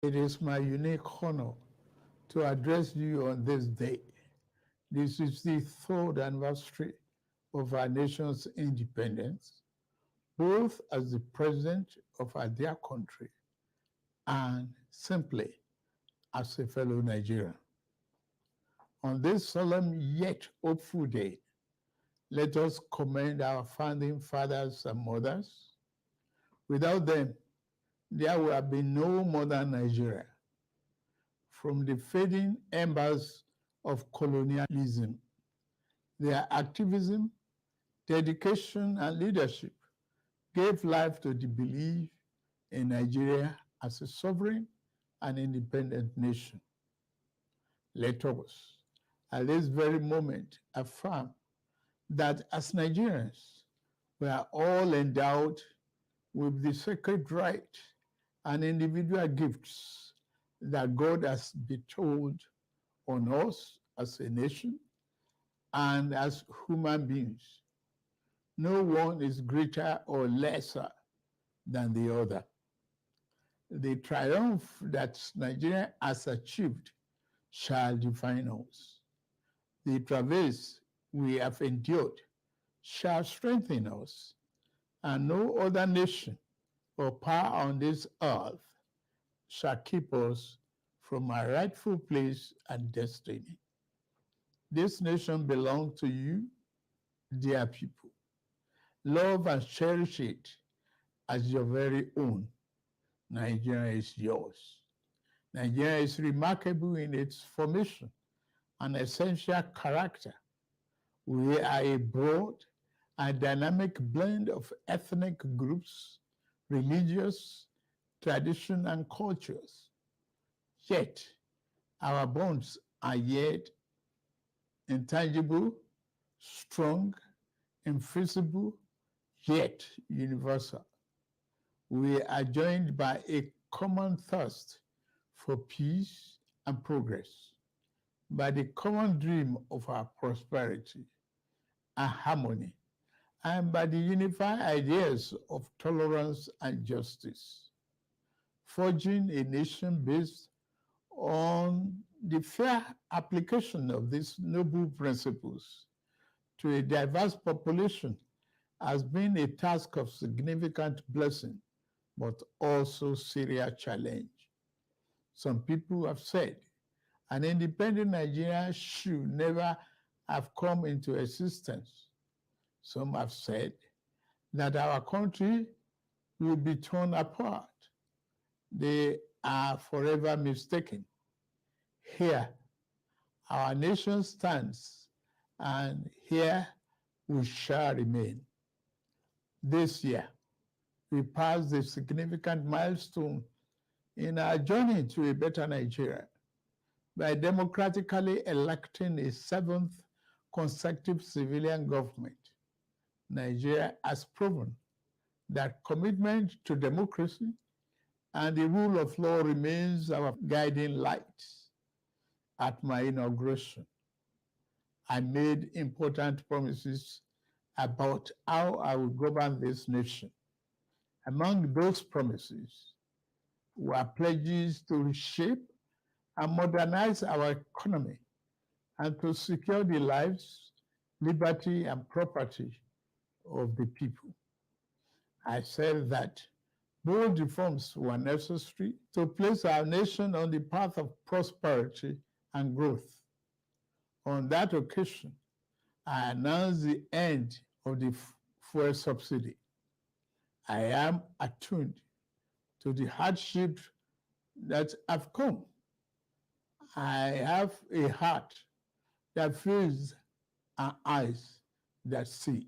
It is my unique honor to address you on this day. This is the third anniversary of our nation's independence, both as the president of our dear country and simply as a fellow Nigerian. On this solemn yet hopeful day, let us commend our founding fathers and mothers. Without them, there would have been no modern Nigeria. From the fading embers of colonialism, their activism, dedication, and leadership gave life to the belief in Nigeria as a sovereign and independent nation. Let us, at this very moment, affirm that as Nigerians, we are all endowed with the sacred right and individual gifts that God has bestowed on us as a nation and as human beings. No one is greater or lesser than the other. The triumph that Nigeria has achieved shall define us. The travails we have endured shall strengthen us, and no other nation or power on this earth shall keep us from our rightful place and destiny. This nation belongs to you, dear people. Love and cherish it as your very own. Nigeria is yours. Nigeria is remarkable in its formation and essential character. We are a broad and dynamic blend of ethnic groups, religious, tradition, and cultures. Yet, our bonds are yet intangible, strong, invisible, yet universal. We are joined by a common thirst for peace and progress, by the common dream of our prosperity and harmony, and by the unified ideas of tolerance and justice, forging a nation based on the fair application of these noble principles to a diverse population has been a task of significant blessing, but also serious challenge. Some people have said an independent Nigeria should never have come into existence. Some have said that our country will be torn apart. They are forever mistaken. Here, our nation stands, and here we shall remain. This year, we passed a significant milestone in our journey to a better Nigeria by democratically electing a seventh consecutive civilian government. Nigeria has proven that commitment to democracy and the rule of law remains our guiding light. At my inauguration, I made important promises about how I would govern this nation. Among those promises were pledges to reshape and modernize our economy and to secure the lives, liberty, and property of the people. I said that bold reforms were necessary to place our nation on the path of prosperity and growth. On that occasion, I announced the end of the fuel subsidy. I am attuned to the hardship that have come. I have a heart that feels and eyes that see.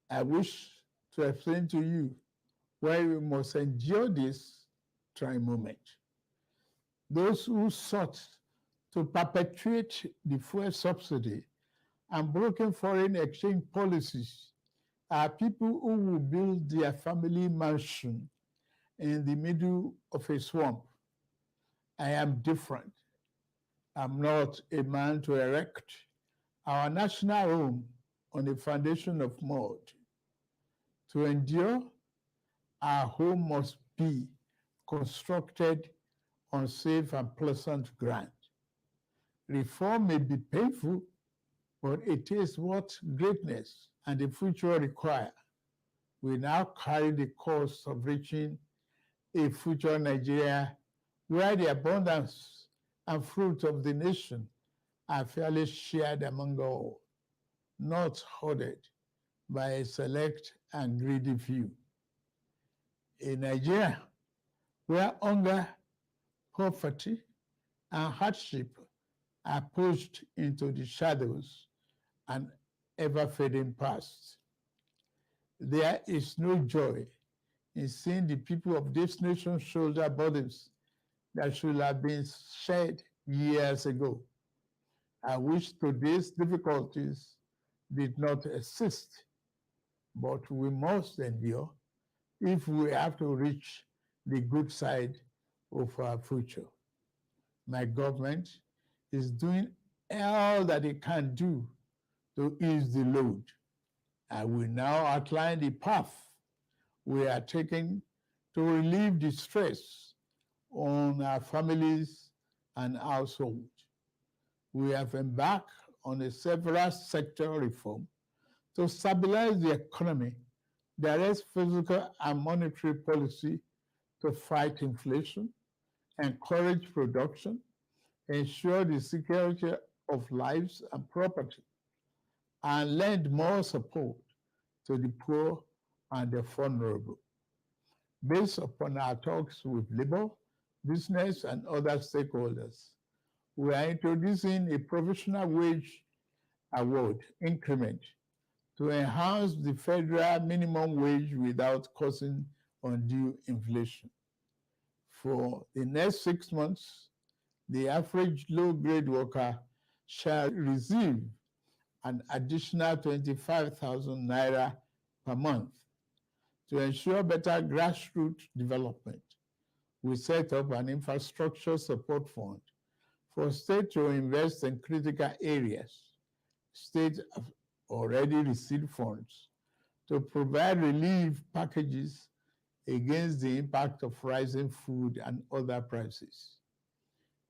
I wish to explain to you why we must endure this trying moment. Those who sought to perpetuate the fuel subsidy and broken foreign exchange policies are people who will build their family mansion in the middle of a swamp. I am different. I'm not a man to erect our national home on a foundation of mud. To endure, our home must be constructed on safe and pleasant ground. Reform may be painful, but it is what greatness and the future require. We now carry the cost of reaching a future Nigeria where the abundance and fruit of the nation are fairly shared among all, not hoarded by a select and greedy few. A Nigeria where hunger, poverty, and hardship are pushed into the shadows and ever-fading past. There is no joy in seeing the people of this nation shoulder burdens that should have been shared years ago. I wish today's difficulties did not exist, but we must endure if we have to reach the good side of our future. My government is doing all that it can do to ease the load. I will now outline the path we are taking to relieve the stress on our families and households. We have embarked on a several sector reform to stabilize the economy, direct fiscal and monetary policy to fight inflation, encourage production, ensure the security of lives and property, and lend more support to the poor and the vulnerable. Based upon our talks with labor, business, and other stakeholders, we are introducing a provisional wage award increment to enhance the federal minimum wage without causing undue inflation. For the next 6 months, the average low-grade worker shall receive an additional 25,000 naira per month. To ensure better grassroots development, we set up an infrastructure support fund for states to invest in critical areas. States have already received funds to provide relief packages against the impact of rising food and other prices.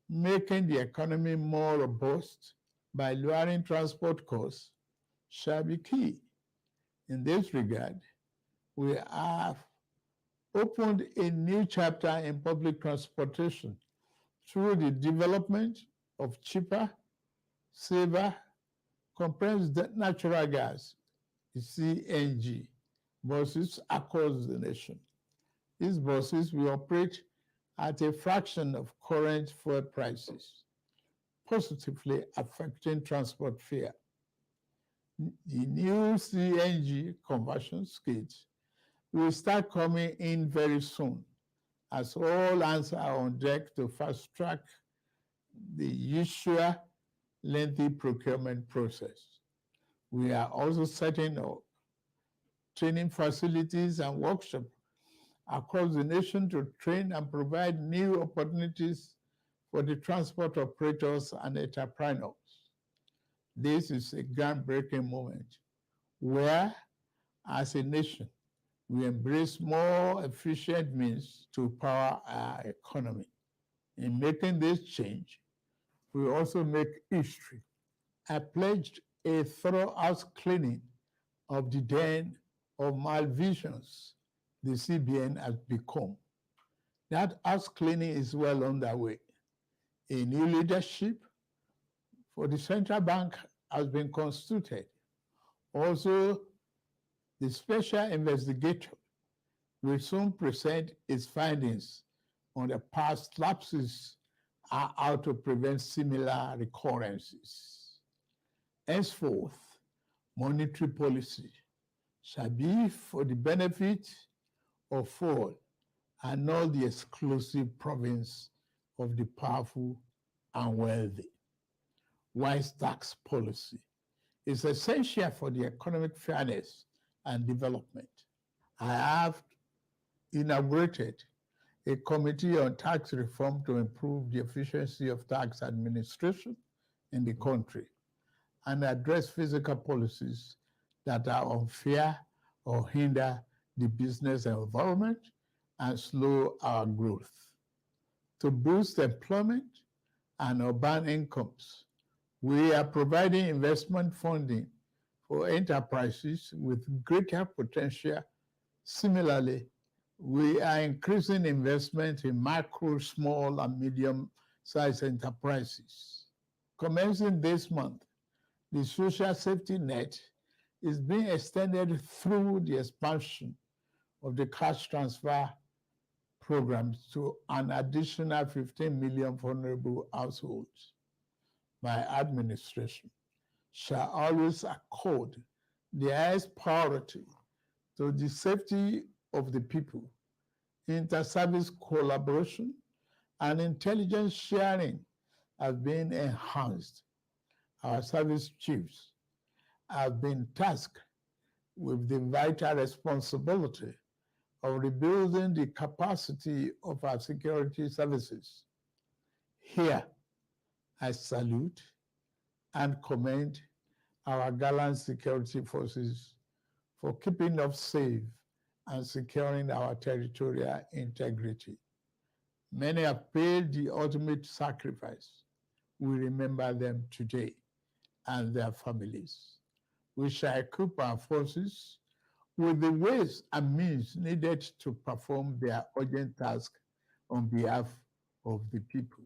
Making the economy more robust by lowering transport costs shall be key. In this regard, we have opened a new chapter in public transportation through the development of cheaper, safer, compressed natural gas, CNG, buses across the nation. These buses will operate at a fraction of current fuel prices, positively affecting transport fare. The new CNG conversion kits will start coming in very soon, as all hands are on deck to fast-track the usual lengthy procurement process. We are also setting up training facilities and workshops across the nation to train and provide new opportunities for the transport operators and entrepreneurs. This is a groundbreaking moment where, as a nation, we embrace more efficient means to power our economy. In making this change, we also make history. I pledged a thorough house cleaning of the den of malvisions the CBN has become. That house cleaning is well underway. A new leadership for the central bank has been constituted. Also, the special investigator will soon present its findings on the past lapses and how to prevent similar recurrences. Henceforth, monetary policy shall be for the benefit of all and not the exclusive province of the powerful and wealthy. Wise tax policy is essential for the economic fairness and development. I have inaugurated a committee on tax reform to improve the efficiency of tax administration in the country and address fiscal policies that are unfair or hinder the business environment and slow our growth. to boost employment and urban incomes. We are providing investment funding for enterprises with greater potential. Similarly, we are increasing investment in micro, small, and medium-sized enterprises. Commencing this month, the social safety net is being extended through the expansion of the cash transfer programs to an additional 15 million vulnerable households. My administration shall always accord the highest priority to the safety of the people, inter-service collaboration, and intelligence sharing have been enhanced. Our service chiefs have been tasked with the vital responsibility of rebuilding the capacity of our security services. Here, I salute and commend our gallant security forces for keeping us safe and securing our territorial integrity. Many have paid the ultimate sacrifice. We remember them today and their families. We shall equip our forces with the ways and means needed to perform their urgent task on behalf of the people.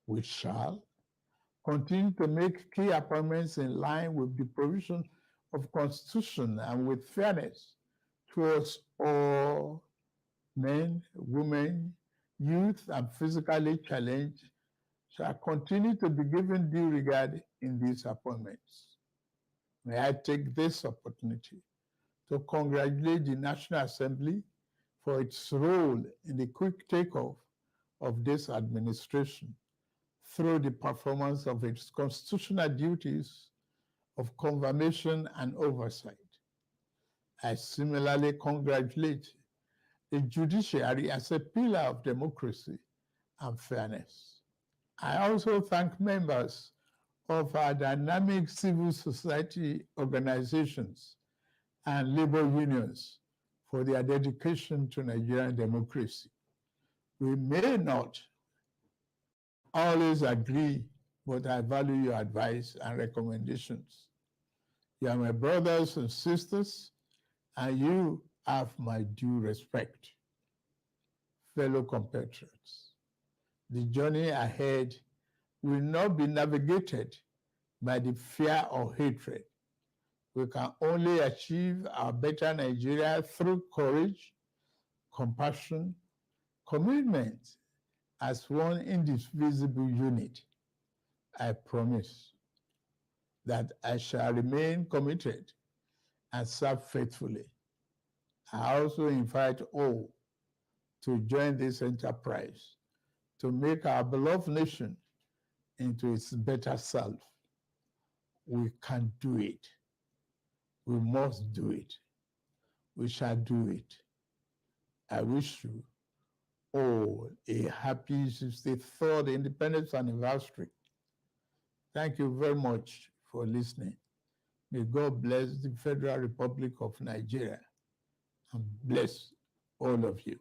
We shall continue to make key appointments in line with the provision of Constitution and with fairness towards all men, women, youth, and physically challenged shall continue to be given due regard in these appointments. May I take this opportunity to congratulate the National Assembly for its role in the quick takeoff of this administration through the performance of its constitutional duties of confirmation and oversight. I similarly congratulate the judiciary as a pillar of democracy and fairness. I also thank members of our dynamic civil society organizations and labor unions for their dedication to Nigerian democracy. We may not always agree, but I value your advice and recommendations. You are my brothers and sisters, and you have my due respect. Fellow compatriots, the journey ahead will not be navigated by the fear or hatred. We can only achieve our better Nigeria through courage, compassion, commitment as one indivisible unit. I promise that I shall remain committed and serve faithfully. I also invite all to join this enterprise to make our beloved nation into its better self. We can do it. We must do it. We shall do it. I wish you all a happy 63rd Independence Anniversary. Thank you very much for listening. May God bless the Federal Republic of Nigeria and bless all of you.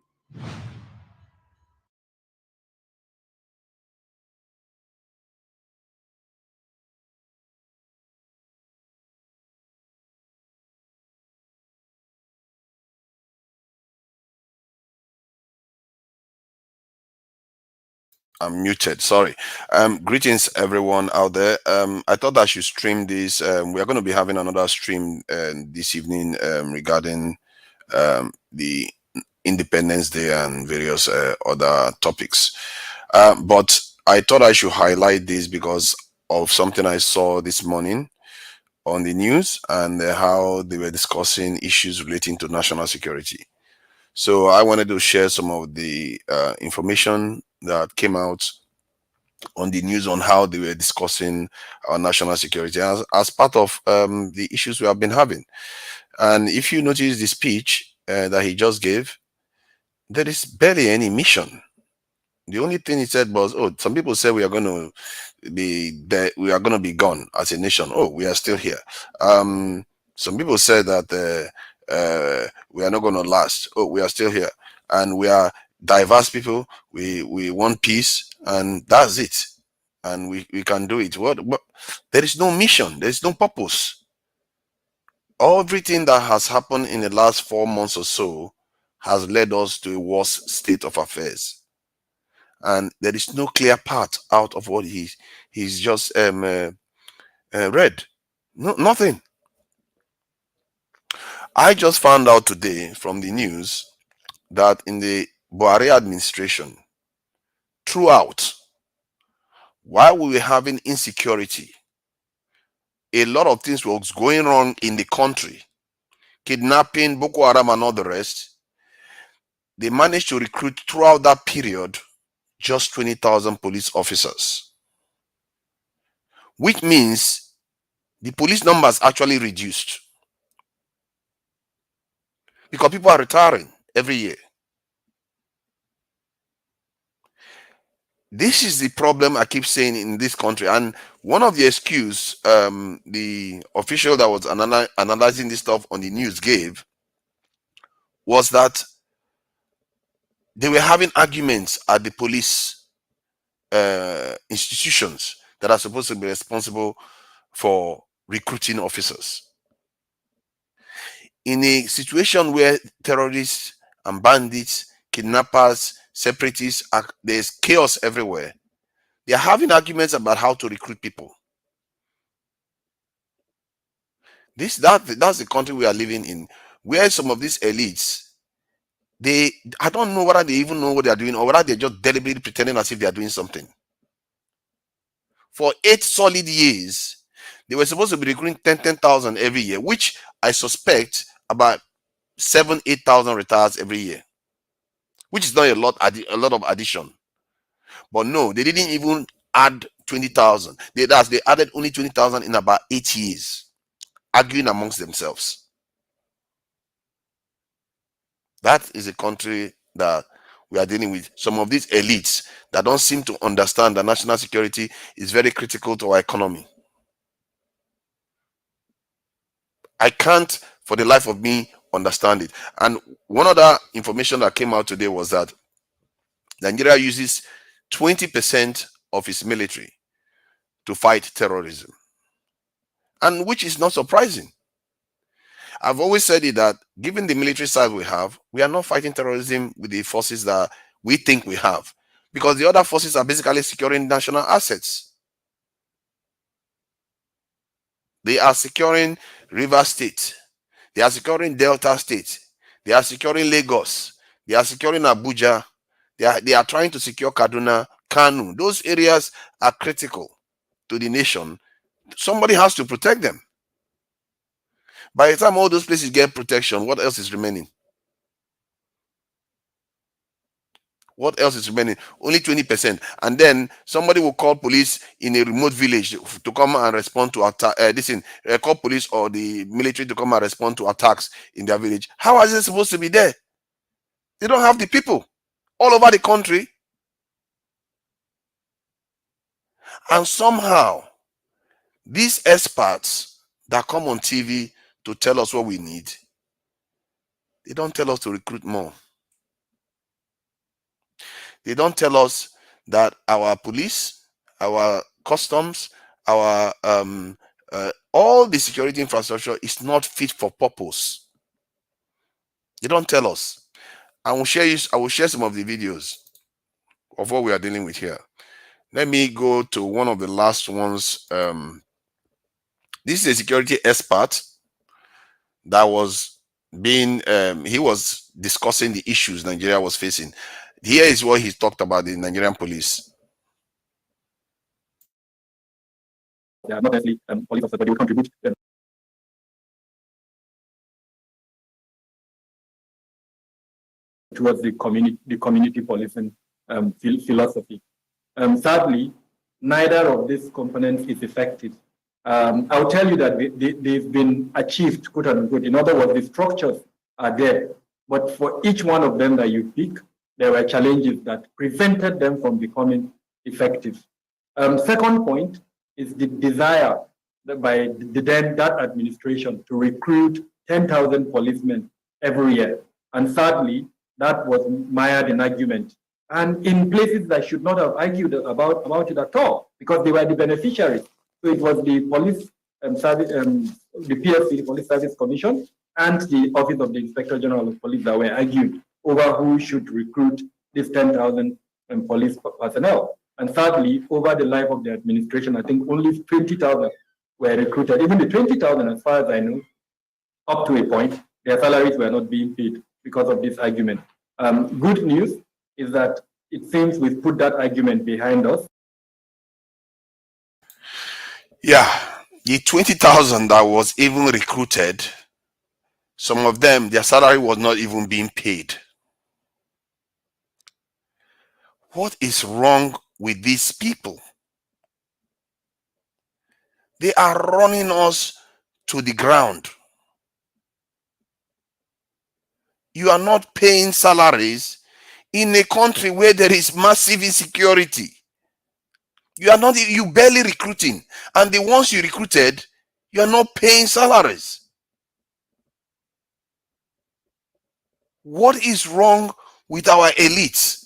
I'm muted. Sorry. Greetings, everyone out there. I thought I should stream this. We are going to be having another stream this evening regarding the Independence Day and various other topics. But I thought I should highlight this because of something I saw this morning on the news and how they were discussing issues relating to national security. So I wanted to share some of the information that came out on the news on how they were discussing our national security as part of the issues we have been having. And if you notice the speech that he just gave, there is barely any mission. The only thing he said was, "Oh, some people say we are going to be there, we are going to be gone as a nation. Oh, we are still here." Some people said that we are not going to last. Oh, we are still here, and we are diverse people, we want peace, and that's it. And we can do it. What there is no mission, there is no purpose. Everything that has happened in the last 4 months or so has led us to a worse state of affairs. And there is no clear path out of what he's just read. No, nothing. I just found out today from the news that in the Buhari administration, throughout, while we were having insecurity, a lot of things was going wrong in the country, kidnapping, Boko Haram and all the rest. They managed to recruit throughout that period just 20,000 police officers, which means the police numbers actually reduced because people are retiring every year. This is the problem I keep saying in this country. And one of the excuse the official that was analyzing this stuff on the news gave was that they were having arguments at the police institutions that are supposed to be responsible for recruiting officers. In a situation where terrorists and bandits, kidnappers, separatists, there's chaos everywhere, they are having arguments about how to recruit people. That's the country we are living in, where some of these elites, I don't know whether they even know what they are doing or whether they're just deliberately pretending as if they are doing something. For 8 solid years, they were supposed to be recruiting 10,000 every year, which I suspect about 7,000-8,000 retires every year, which is not a lot of addition. But no, they didn't even add 20,000. They added only 20,000 in about 8 years, arguing amongst themselves. That is a country that we are dealing with. Some of these elites that don't seem to understand that national security is very critical to our economy. I can't, for the life of me, understand it. And one other information that came out today was that Nigeria uses 20% of its military to fight terrorism, and which is not surprising. I've always said it that given the military size we have, we are not fighting terrorism with the forces that we think we have, because the other forces are basically securing national assets. They are securing Rivers State, they are securing Delta State, they are securing Lagos, they are securing Abuja, they are trying to secure Kaduna, Kanu. Those areas are critical to the nation. Somebody has to protect them. By the time all those places get protection, what else is remaining? What else is remaining? Only 20%. And then somebody will call police in a remote village to come and respond to attack. Call police or the military to come and respond to attacks in their village. How is it supposed to be there? They don't have the people all over the country. And somehow, these experts that come on TV to tell us what we need, they don't tell us to recruit more. They don't tell us that our police, our customs, our all the security infrastructure is not fit for purpose. They don't tell us. I will share some of the videos of what we are dealing with here. Let me go to one of the last ones. This is a security expert that was being he was discussing the issues Nigeria was facing. Here is what he talked about the Nigerian police. They are not necessarily police officers, but they will contribute towards the community policing philosophy. Sadly, neither of these components is effective. I'll tell you that they've been achieved, quote unquote. In other words, the structures are there, but for each one of them that you pick, there were challenges that prevented them from becoming effective. Second point is the desire by that administration to recruit 10,000 policemen every year. And sadly, that was mired in argument. And in places that should not have argued about it at all, because they were the beneficiaries. So it was the police service, the PSC, the Police Service Commission, and the Office of the Inspector General of Police that were argued over who should recruit these 10,000 police personnel. And thirdly, over the life of the administration, I think only 20,000 were recruited. Even the 20,000, as far as I know, up to a point, their salaries were not being paid because of this argument. Good news is that it seems we've put that argument behind us. Yeah, the 20,000 that was even recruited, some of them, their salary was not even being paid. What is wrong with these people? They are running us to the ground. You are not paying salaries in a country where there is massive insecurity. You barely recruiting, and the ones you recruited, you are not paying salaries. What is wrong with our elites?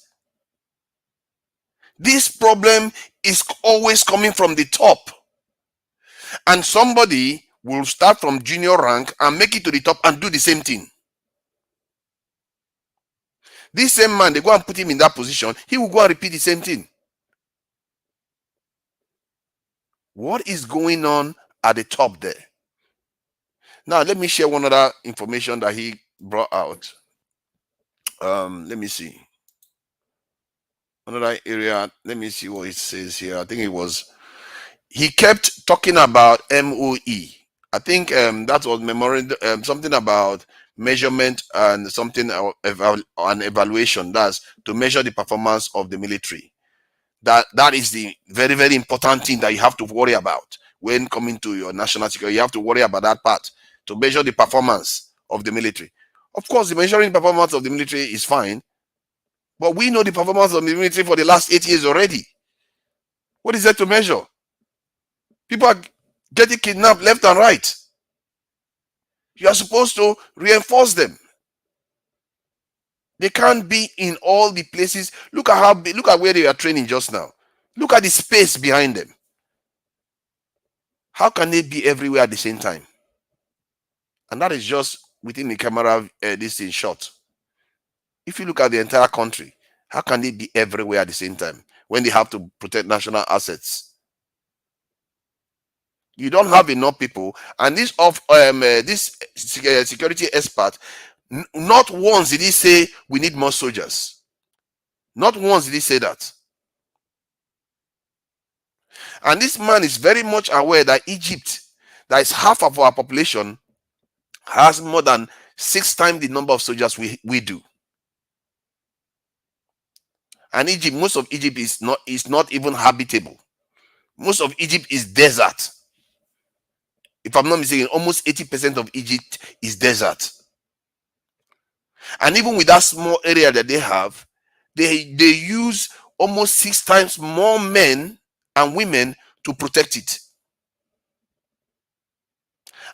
This problem is always coming from the top, and somebody will start from junior rank and make it to the top and do the same thing. This same man, they go and put him in that position, he will go and repeat the same thing. What is going on at the top there? Now, let me share one other information that he brought out. Let me see. Another area, let me see what it says here. I think it was, he kept talking about MOE. I think that was memorandum, something about measurement and something, an evaluation. That's to measure the performance of the military. That is the very, very important thing that you have to worry about when coming to your national security. You have to worry about that part, to measure the performance of the military. Of course, the measuring performance of the military is fine, but we know the performance of the military for the last 8 years already. What is there to measure? People are getting kidnapped left and right. You are supposed to reinforce them. They can't be in all the places. Look at how big, look at where they are training just now. Look at the space behind them. How can they be everywhere at the same time? And that is just within the camera this in shot. If you look at the entire country, how can they be everywhere at the same time when they have to protect national assets? You don't have enough people, and this security expert, not once did he say we need more soldiers. Not once did he say that. And this man is very much aware that Egypt, that is half of our population, has more than 6 times the number of soldiers we do. And Egypt, most of Egypt is not even habitable. Most of Egypt is desert. If I'm not mistaken, almost 80% of Egypt is desert. And even with that small area that they have, they use almost 6 times more men and women to protect it.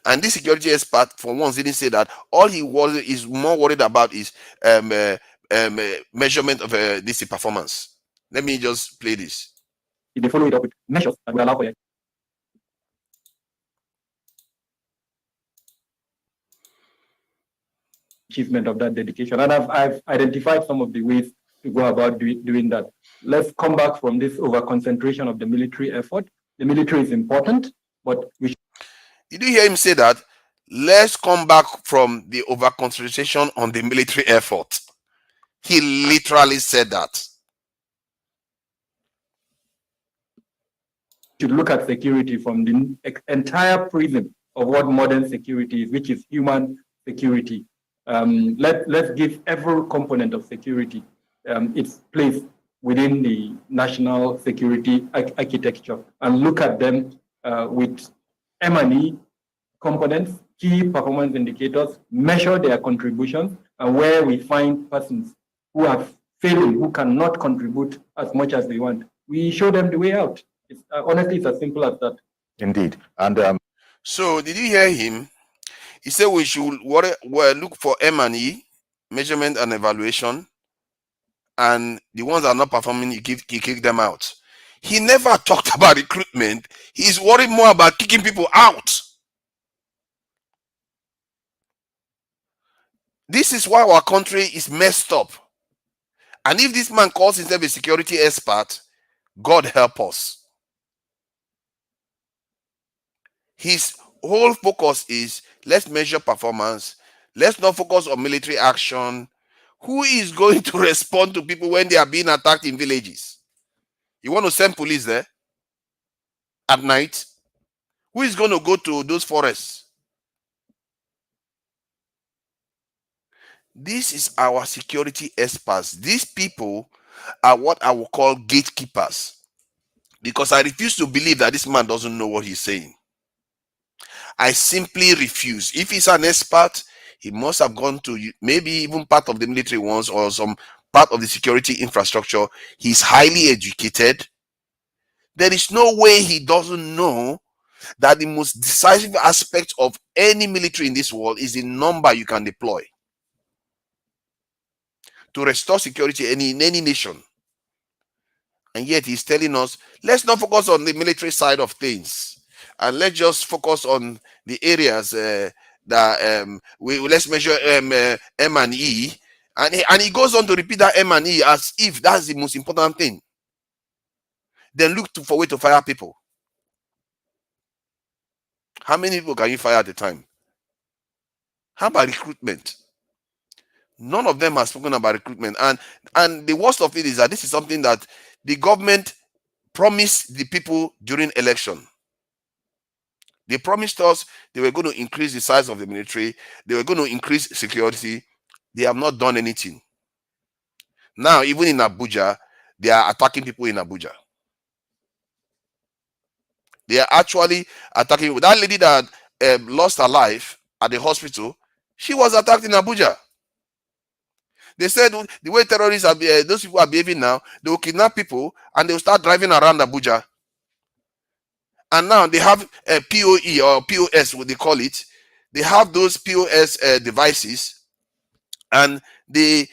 And this security expert, for once, didn't say that. All he is more worried about is measurement of this performance. Let me just play this. They follow it up with measures that will allow for achievement of that dedication. And I've identified some of the ways to go about doing that. Let's come back from this over-concentration of the military effort. The military is important, but we should. Did you hear him say that? Let's come back from the over-concentration on the military effort. He literally said that. Should look at security from the entire prism of what modern security is, which is human security. Let's give every component of security its place within the national security architecture and look at them with M&E components, key performance indicators, measure their contributions, and where we find persons who are failing, who cannot contribute as much as they want, we show them the way out. Honestly, it's as simple as that. Indeed. And so did you hear him? He said we should look for M&E measurement and evaluation, and the ones that are not performing, he kick them out. He never talked about recruitment. He's worried more about kicking people out. This is why our country is messed up. And if this man calls himself a security expert, God help us. His whole focus is, let's measure performance. Let's not focus on military action. Who is going to respond to people when they are being attacked in villages? You want to send police there at night? Who is going to go to those forests? This is our security experts. These people are what I will call gatekeepers, because I refuse to believe that this man doesn't know what he's saying. I simply refuse. If he's an expert, he must have gone to maybe even part of the military ones or some part of the security infrastructure. He's highly educated. There is no way he doesn't know that the most decisive aspect of any military in this world is the number you can deploy to restore security in any nation. And yet he's telling us, let's not focus on the military side of things, and let's just focus on the areas that let's measure M and E. And he goes on to repeat that M and E as if that's the most important thing. Then look for a way to fire people. How many people can you fire at a time? How about recruitment? None of them have spoken about recruitment. And the worst of it is that this is something that the government promised the people during election. They promised us they were going to increase the size of the military. They were going to increase security. They have not done anything. Now, even in Abuja, they are attacking people in Abuja. They are actually attacking. That lady that lost her life at the hospital, she was attacked in Abuja. They said the way terrorists are, those people are behaving now, they will kidnap people and they will start driving around Abuja. And now they have a POE or POS, what they call it. They have those POS devices, and the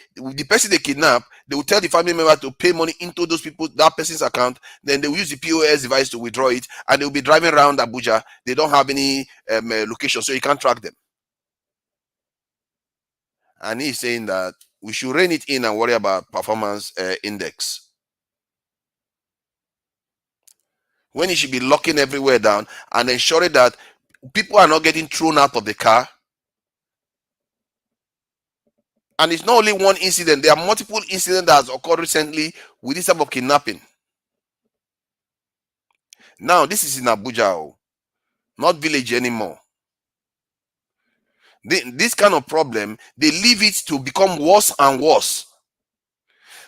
person they kidnap, they will tell the family member to pay money into those people, that person's account. Then they will use the POS device to withdraw it, and they will be driving around Abuja. They don't have any location, so you can't track them. And he's saying that we should rein it in and worry about performance index, when he should be locking everywhere down and ensuring that people are not getting thrown out of the car. And it's not only one incident, there are multiple incidents that has occurred recently with this type of kidnapping. Now, this is in Abuja, not village anymore. This kind of problem, they leave it to become worse and worse.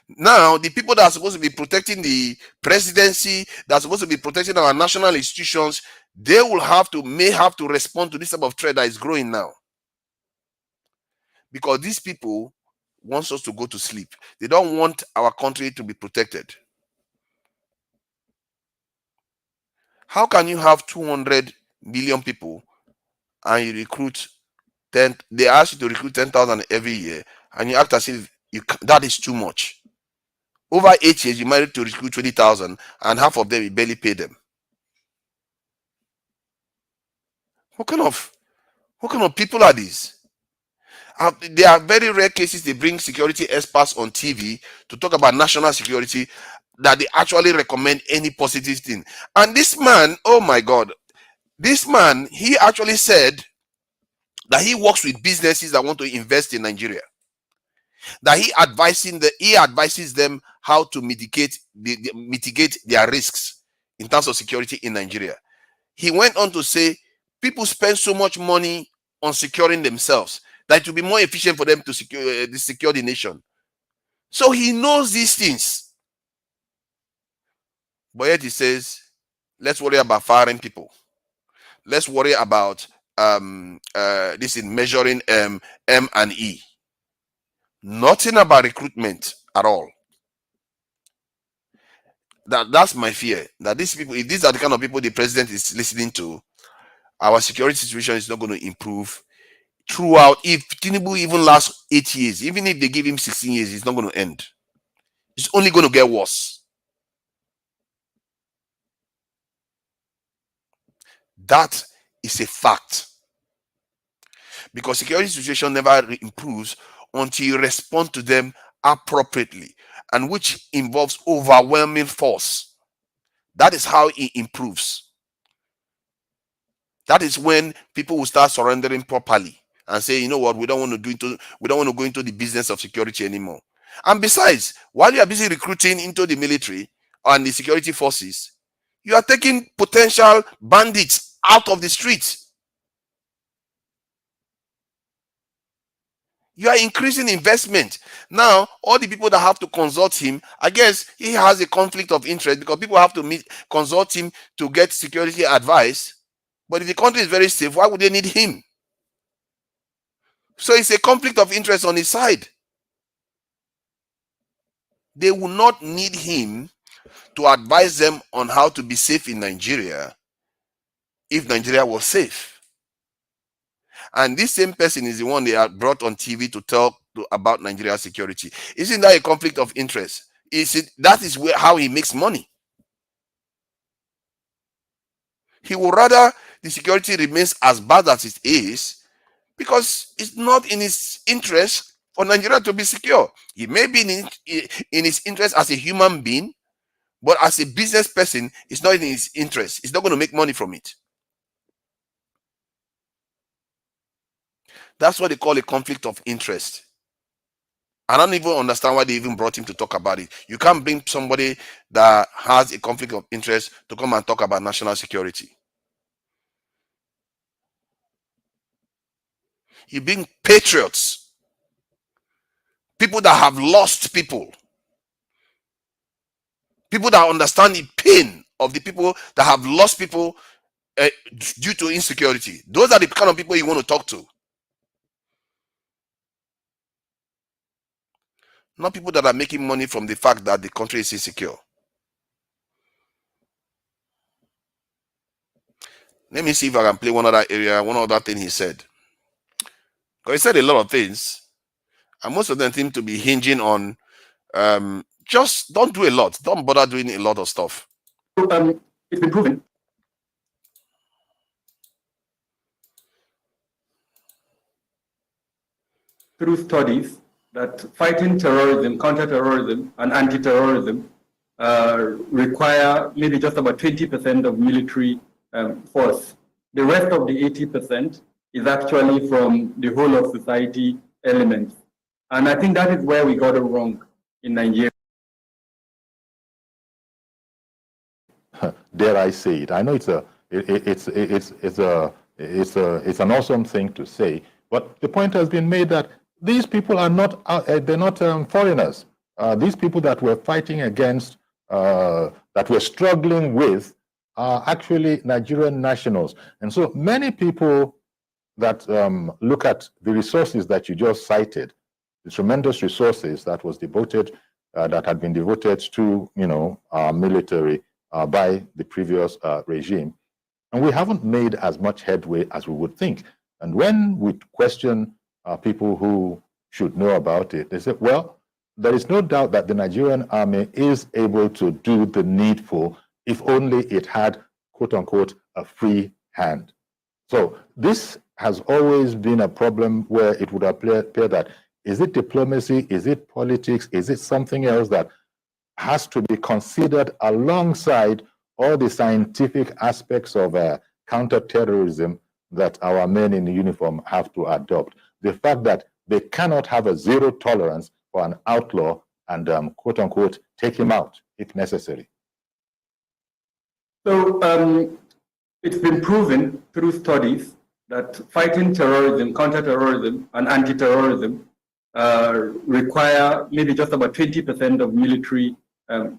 Now, the people that are supposed to be protecting the presidency, that are supposed to be protecting our national institutions, they may have to respond to this type of threat that is growing now. Because these people want us to go to sleep. They don't want our country to be protected. How can you have 200 million people and you recruit 10? They ask you to recruit 10,000 every year, and you act as if that is too much. Over 8 years, you managed to recruit 20,000, and half of them you barely pay them. What kind of people are these? There are very rare cases they bring security experts on TV to talk about national security that they actually recommend any positive thing. And this man, oh my God, this man, he actually said that he works with businesses that want to invest in Nigeria. That he advises them how to mitigate their risks in terms of security in Nigeria. He went on to say people spend so much money on securing themselves that it will be more efficient for them to secure the nation. So he knows these things. But yet he says, let's worry about firing people. Let's worry about this in measuring M and E. Nothing about recruitment at all. That's my fear. That these people, if these are the kind of people the president is listening to, our security situation is not going to improve. throughout. If Tinubu even lasts 8 years, even if they give him 16 years, it's not going to end. It's only going to get worse. That is a fact. Because security situation never improves until you respond to them appropriately, and which involves overwhelming force. That is how it improves. That is when people will start surrendering properly and say, you know what, we don't want to go into the business of security anymore. And besides, while you are busy recruiting into the military and the security forces, you are taking potential bandits out of the streets. You are increasing investment. Now, all the people that have to consult him, I guess he has a conflict of interest because people have to consult him to get security advice. But if the country is very safe, why would they need him? So it's a conflict of interest on his side. They will not need him to advise them on how to be safe in Nigeria if Nigeria was safe. And this same person is the one they are brought on TV to talk about Nigeria security. Isn't that a conflict of interest? That is how he makes money. He would rather the security remains as bad as it is, because it's not in his interest for Nigeria to be secure. It may be in his interest as a human being, but as a business person, it's not in his interest. It's not going to make money from it. That's what they call a conflict of interest. I don't even understand why they even brought him to talk about it. You can't bring somebody that has a conflict of interest to come and talk about national security. You bring patriots, people that have lost people that understand the pain of the people that have lost people due to insecurity. Those are the kind of people you want to talk to. Not people that are making money from the fact that the country is insecure. Let me see if I can play one other thing he said. Because he said a lot of things, and most of them seem to be hinging on just don't do a lot. Don't bother doing a lot of stuff. It's been proven through studies that fighting terrorism, counter-terrorism, and anti-terrorism require maybe just about 20% of military force. The rest of the 80% is actually from the whole of society elements. And I think that is where we got it wrong in Nigeria. Dare I say it? I know it's an awesome thing to say, but the point has been made that these people are not they're not foreigners. These people that we're fighting against, that we're struggling with, are actually Nigerian nationals. And so many people that look at the resources that you just cited, the tremendous resources that was devoted, that had been devoted to, our military by the previous regime, and we haven't made as much headway as we would think. And when we question people who should know about it, they say, well, there is no doubt that the Nigerian army is able to do the needful if only it had, quote unquote, a free hand. So this has always been a problem where it would appear that, is it diplomacy, is it politics, is it something else that has to be considered alongside all the scientific aspects of counterterrorism that our men in uniform have to adopt. The fact that they cannot have a zero tolerance for an outlaw and, quote unquote, take him out if necessary. So it's been proven through studies that fighting terrorism, counterterrorism, and anti-terrorism require maybe just about 20% of military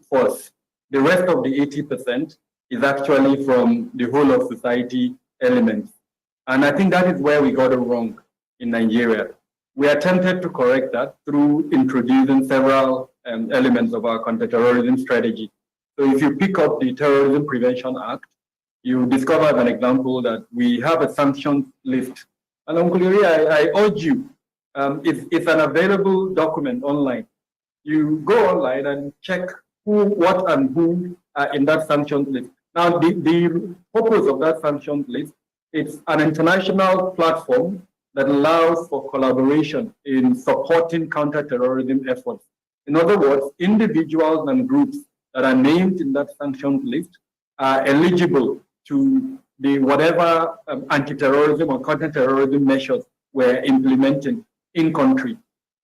force. The rest of the 80% is actually from the whole of society elements. And I think that is where we got it wrong in Nigeria. We attempted to correct that through introducing several elements of our counterterrorism strategy. So if you pick up the Terrorism Prevention Act, you discover as an example that we have a sanctions list And Uncle Yuri, I urge you, it's an available document online. You go online and check who, what, and who are in that sanctions list. Now, the purpose of that sanctions list, it's an international platform that allows for collaboration in supporting counterterrorism efforts. In other words, individuals and groups that are named in that sanctions list are eligible to the whatever anti-terrorism or counter-terrorism measures we're implementing in country.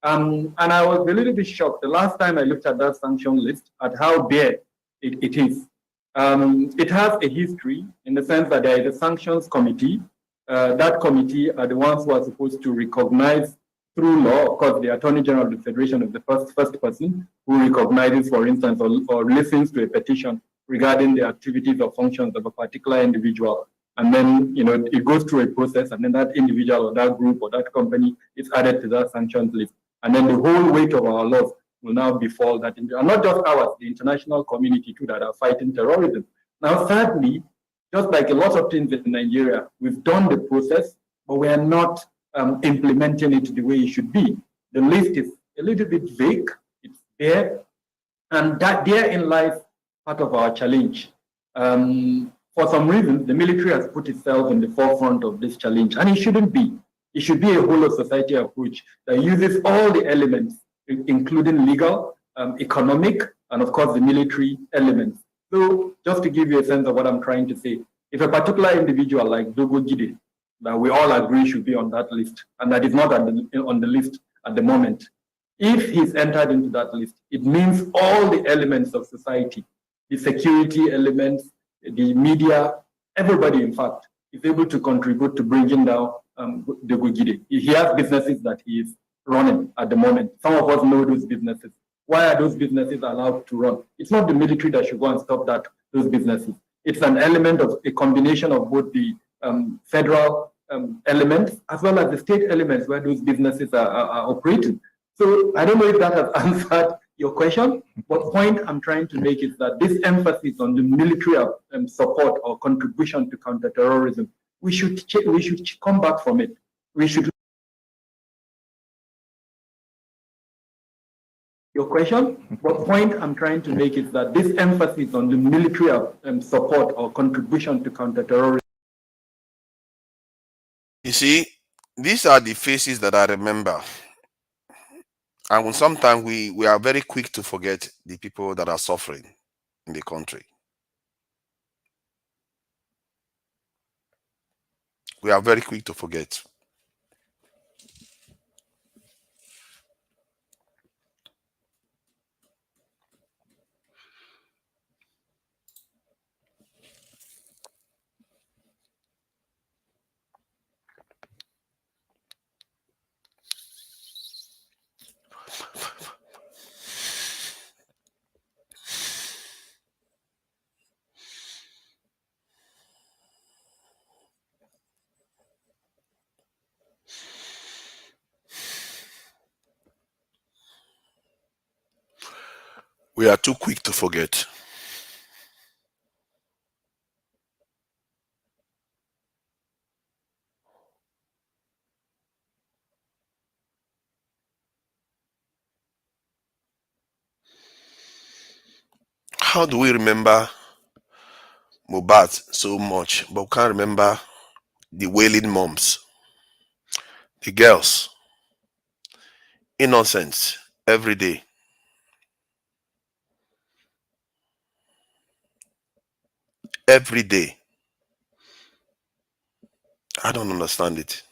And I was a little bit shocked the last time I looked at that sanction list at how bare it is. It has a history in the sense that there is a sanctions committee. That committee are the ones who are supposed to recognize through law. Of course, the Attorney General of the Federation is the first person who recognizes, for instance, or listens to a petition regarding the activities or functions of a particular individual. And then, it goes through a process, and then that individual or that group or that company is added to that sanctions list. And then the whole weight of our laws will now befall that, and not just ours, the international community too that are fighting terrorism. Now, sadly, just like a lot of things in Nigeria, we've done the process, but we are not implementing it the way it should be. The list is a little bit vague, it's there, and that therein lies part of our challenge. For some reason, the military has put itself in the forefront of this challenge, and it shouldn't be. It should be a whole of society approach that uses all the elements, including legal, economic, and of course the military elements. So just to give you a sense of what I'm trying to say, if a particular individual like Dogo Gide, that we all agree should be on that list, and that is not on the list at the moment, if he's entered into that list, it means all the elements of society, the security elements, the media, everybody, in fact, is able to contribute to bringing down Dogo Gide. He has businesses that he is running at the moment. Some of us know those businesses. Why are those businesses allowed to run? It's not the military that should go and stop those businesses. It's an element of a combination of both the federal elements as well as the state elements where those businesses are operating. So I don't know if that has answered your question, but the point I'm trying to make is that this emphasis on the military support or contribution to counterterrorism, we should come back from it. We should. Your question, but the point I'm trying to make is that this emphasis on the military support or contribution to counterterrorism. You see, these are the faces that I remember. And sometimes we are very quick to forget the people that are suffering in the country. We are very quick to forget. We are too quick to forget. How do we remember Mohbad so much, but we can't remember the wailing moms, the girls, innocents every day? Every day. I don't understand it.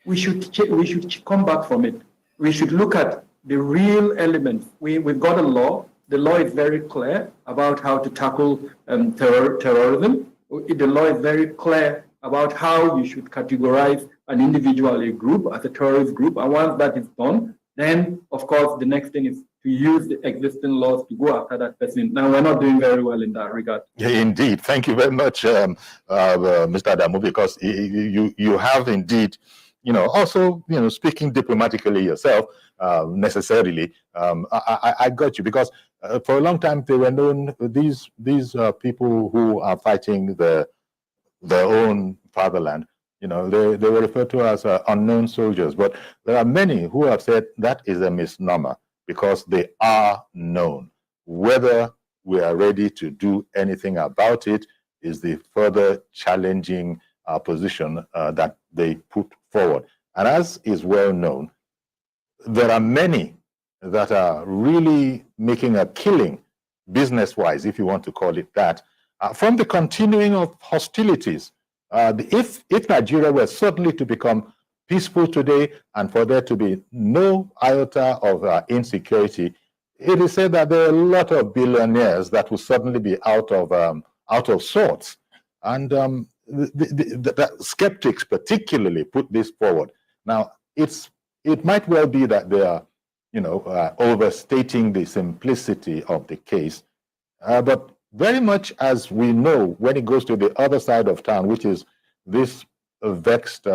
We should come back from it. We should look at the real elements. We've got a law. The law is very clear about how to tackle terrorism. The law is very clear about how you should categorize an individual, a group, as a terrorist group. And once that is done, then, of course, the next thing is to use the existing laws to go after that person. Now, we're not doing very well in that regard. Yeah, indeed. Thank you very much, Mr. Adamu, because you have indeed, also, speaking diplomatically yourself, necessarily, I got you, because for a long time, they were known, these people who are fighting their own fatherland, you know, they were referred to as unknown soldiers. But there are many who have said that is a misnomer because they are known. Whether we are ready to do anything about it is the further challenging position that they put forward. And as is well known, there are many that are really making a killing, business-wise, if you want to call it that, from the continuing of hostilities. If Nigeria were certainly to become peaceful today and for there to be no iota of insecurity, it is said that there are a lot of billionaires that will suddenly be out of sorts. And the skeptics particularly put this forward. Now, it might well be that they are, you know, overstating the simplicity of the case, but very much as we know when it goes to the other side of town, which is this vexed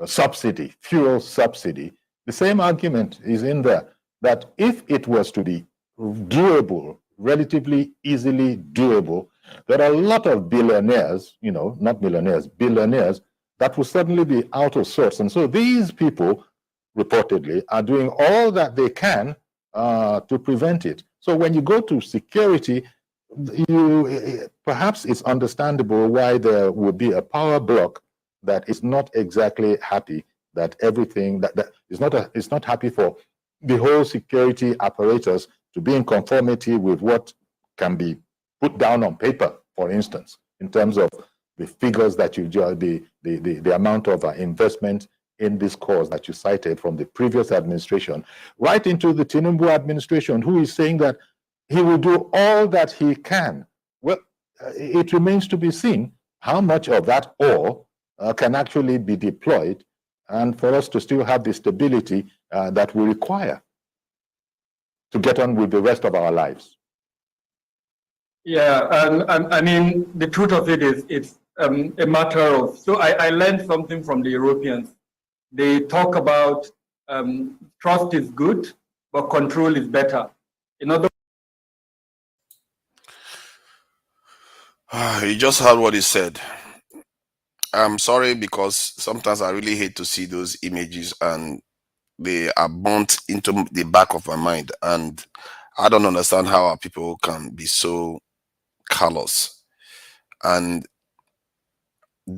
subsidy, fuel subsidy, the same argument is in there, that if it was to be doable, relatively easily doable, there are a lot of billionaires, you know, not millionaires, billionaires, that will suddenly be out of sorts. And so these people, reportedly, are doing all that they can to prevent it. So when you go to security, perhaps it's understandable why there would be a power bloc that is not exactly happy that everything that is not happy for the whole security apparatus to be in conformity with what can be put down on paper, for instance, in terms of the figures that you the amount of investment in this cause that you cited from the previous administration, right into the Tinubu administration, who is saying that he will do all that he can. Well, it remains to be seen how much of that all can actually be deployed and for us to still have the stability that we require to get on with the rest of our lives. Yeah, and I mean, the truth of it is it's a matter of, so I learned something from the Europeans. They talk about trust is good, but control is better. In other You just heard what he said. I'm sorry because sometimes I really hate to see those images and they are burnt into the back of my mind. And I don't understand how our people can be so callous. And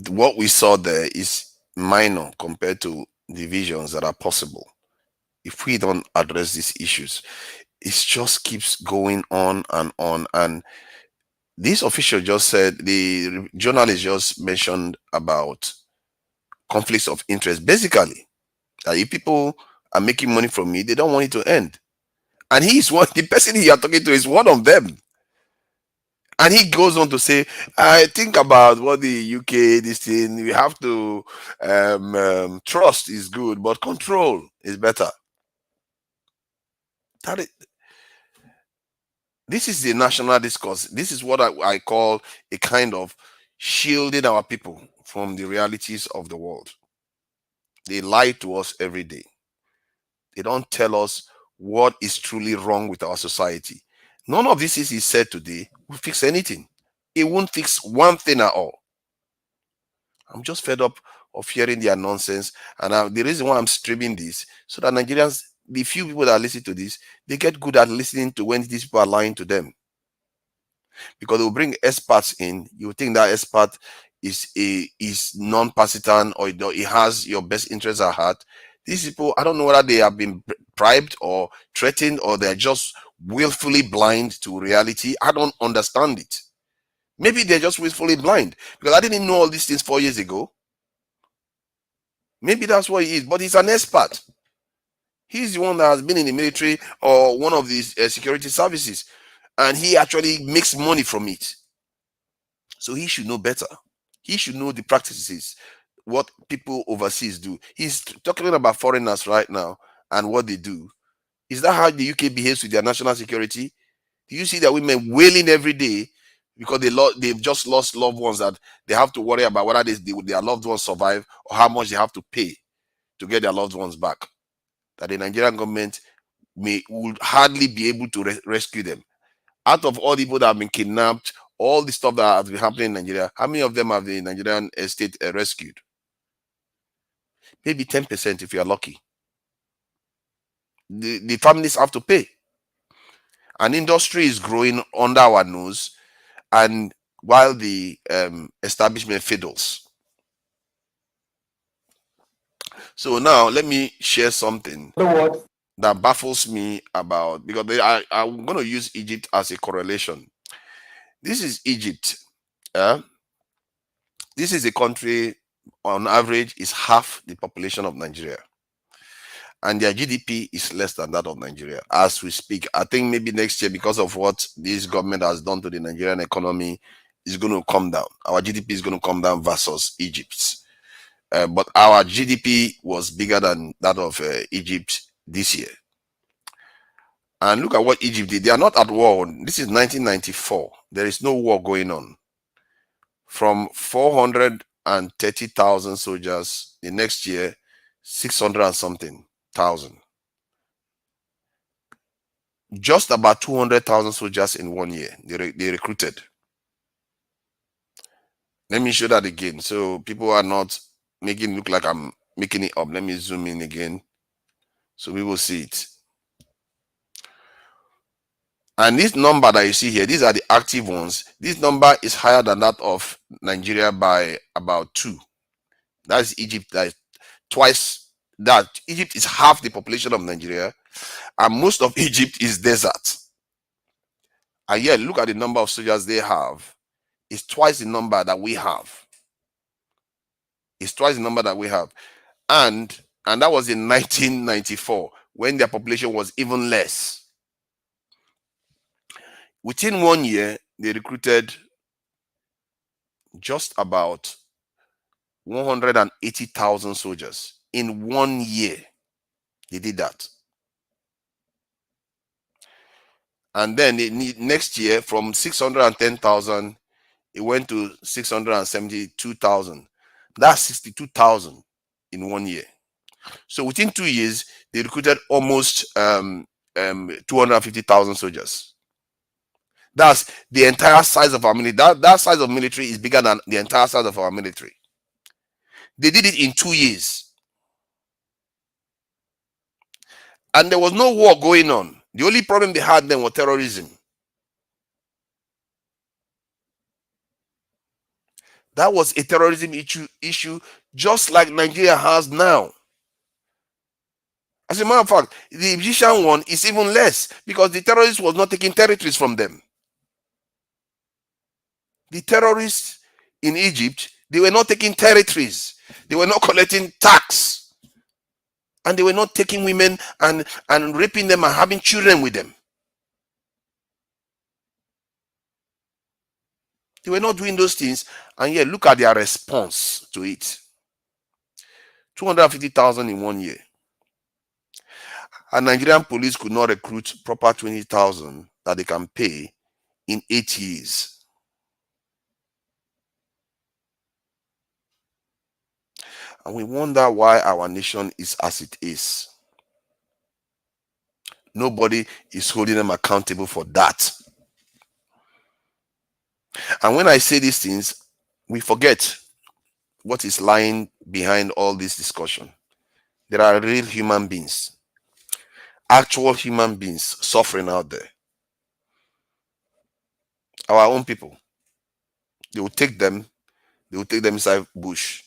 what we saw there is minor compared to the visions that are possible. If we don't address these issues, it just keeps going on and on. And this official just said, the journalist just mentioned about conflicts of interest. Basically, if people are making money from me, they don't want it to end. And he is one, the person you are talking to is one of them. And he goes on to say, I think about what the UK, this thing, we have to, trust is good, but control is better. This is the national discourse. This is what I call a kind of shielding our people from the realities of the world. They lie to us every day. They don't tell us what is truly wrong with our society. None of this is said today will fix anything. It won't fix one thing at all. I'm just fed up of hearing their nonsense. And the reason why I'm streaming this, so that Nigerians, the few people that listen to this, they get good at listening to when these people are lying to them. Because they'll bring experts in. You think that expert is non-partisan or he has your best interests at heart. These people, I don't know whether they have been bribed or threatened or they're just willfully blind to reality. I don't understand it. Maybe they're just willfully blind because I didn't know all these things 4 years ago. Maybe that's what he is, but he's an expert. He's the one that has been in the military or one of these security services, and he actually makes money from it. So he should know better. He should know the practices, what people overseas do. He's talking about foreigners right now and what they do. Is that how the UK behaves with their national security? Do you see that women wailing every day because they've just lost loved ones that they have to worry about whether their loved ones survive or how much they have to pay to get their loved ones back? That the Nigerian government would hardly be able to rescue them. Out of all the people that have been kidnapped, all the stuff that has been happening in Nigeria, how many of them have the Nigerian state rescued? Maybe 10% if you are lucky. The families have to pay. An industry is growing under our nose, and while the establishment fiddles. So now let me share something that baffles me about, because I'm going to use Egypt as a correlation. This is Egypt. This is a country, on average, is half the population of Nigeria. And their GDP is less than that of Nigeria as we speak. I think maybe next year, because of what this government has done to the Nigerian economy, is going to come down. Our GDP is going to come down versus Egypt's. But our GDP was bigger than that of Egypt this year. And look at what Egypt did. They are not at war. This is 1994. There is no war going on. From 430,000 soldiers, the next year, 600 and something thousand. Just about 200,000 soldiers in 1 year they recruited. Let me show that again, so people are not making it look like I'm making it up. Let me zoom in again so we will see it. And this number that you see here, these are the active ones. This number is higher than that of Nigeria by about 2. That's Egypt. That is twice that. Egypt is half the population of Nigeria, and most of Egypt is desert. And yet, look at the number of soldiers they have. It's twice the number that we have. It's twice the number that we have. And that was in 1994, when their population was even less. Within 1 year, they recruited just about 180,000 soldiers. In 1 year, they did that. And then next year, from 610,000, it went to 672,000. That's 62,000 in 1 year. So within 2 years, they recruited almost 250,000 soldiers. That's the entire size of our military. That size of military is bigger than the entire size of our military. They did it in 2 years. And there was no war going on. The only problem they had then was terrorism. That was a terrorism issue just like Nigeria has now. As a matter of fact, the Egyptian one is even less, because the terrorists was not taking territories from them. The terrorists in Egypt, they were not taking territories. They were not collecting tax. And they were not taking women and raping them and having children with them. They were not doing those things. And yet, look at their response to it. 250,000 in 1 year. And Nigerian police could not recruit proper 20,000 that they can pay in 8 years. And we wonder why our nation is as it is. Nobody is holding them accountable for that. And when I say these things, we forget what is lying behind all this discussion. There are real human beings, actual human beings suffering out there. Our own people. They will take them inside bush.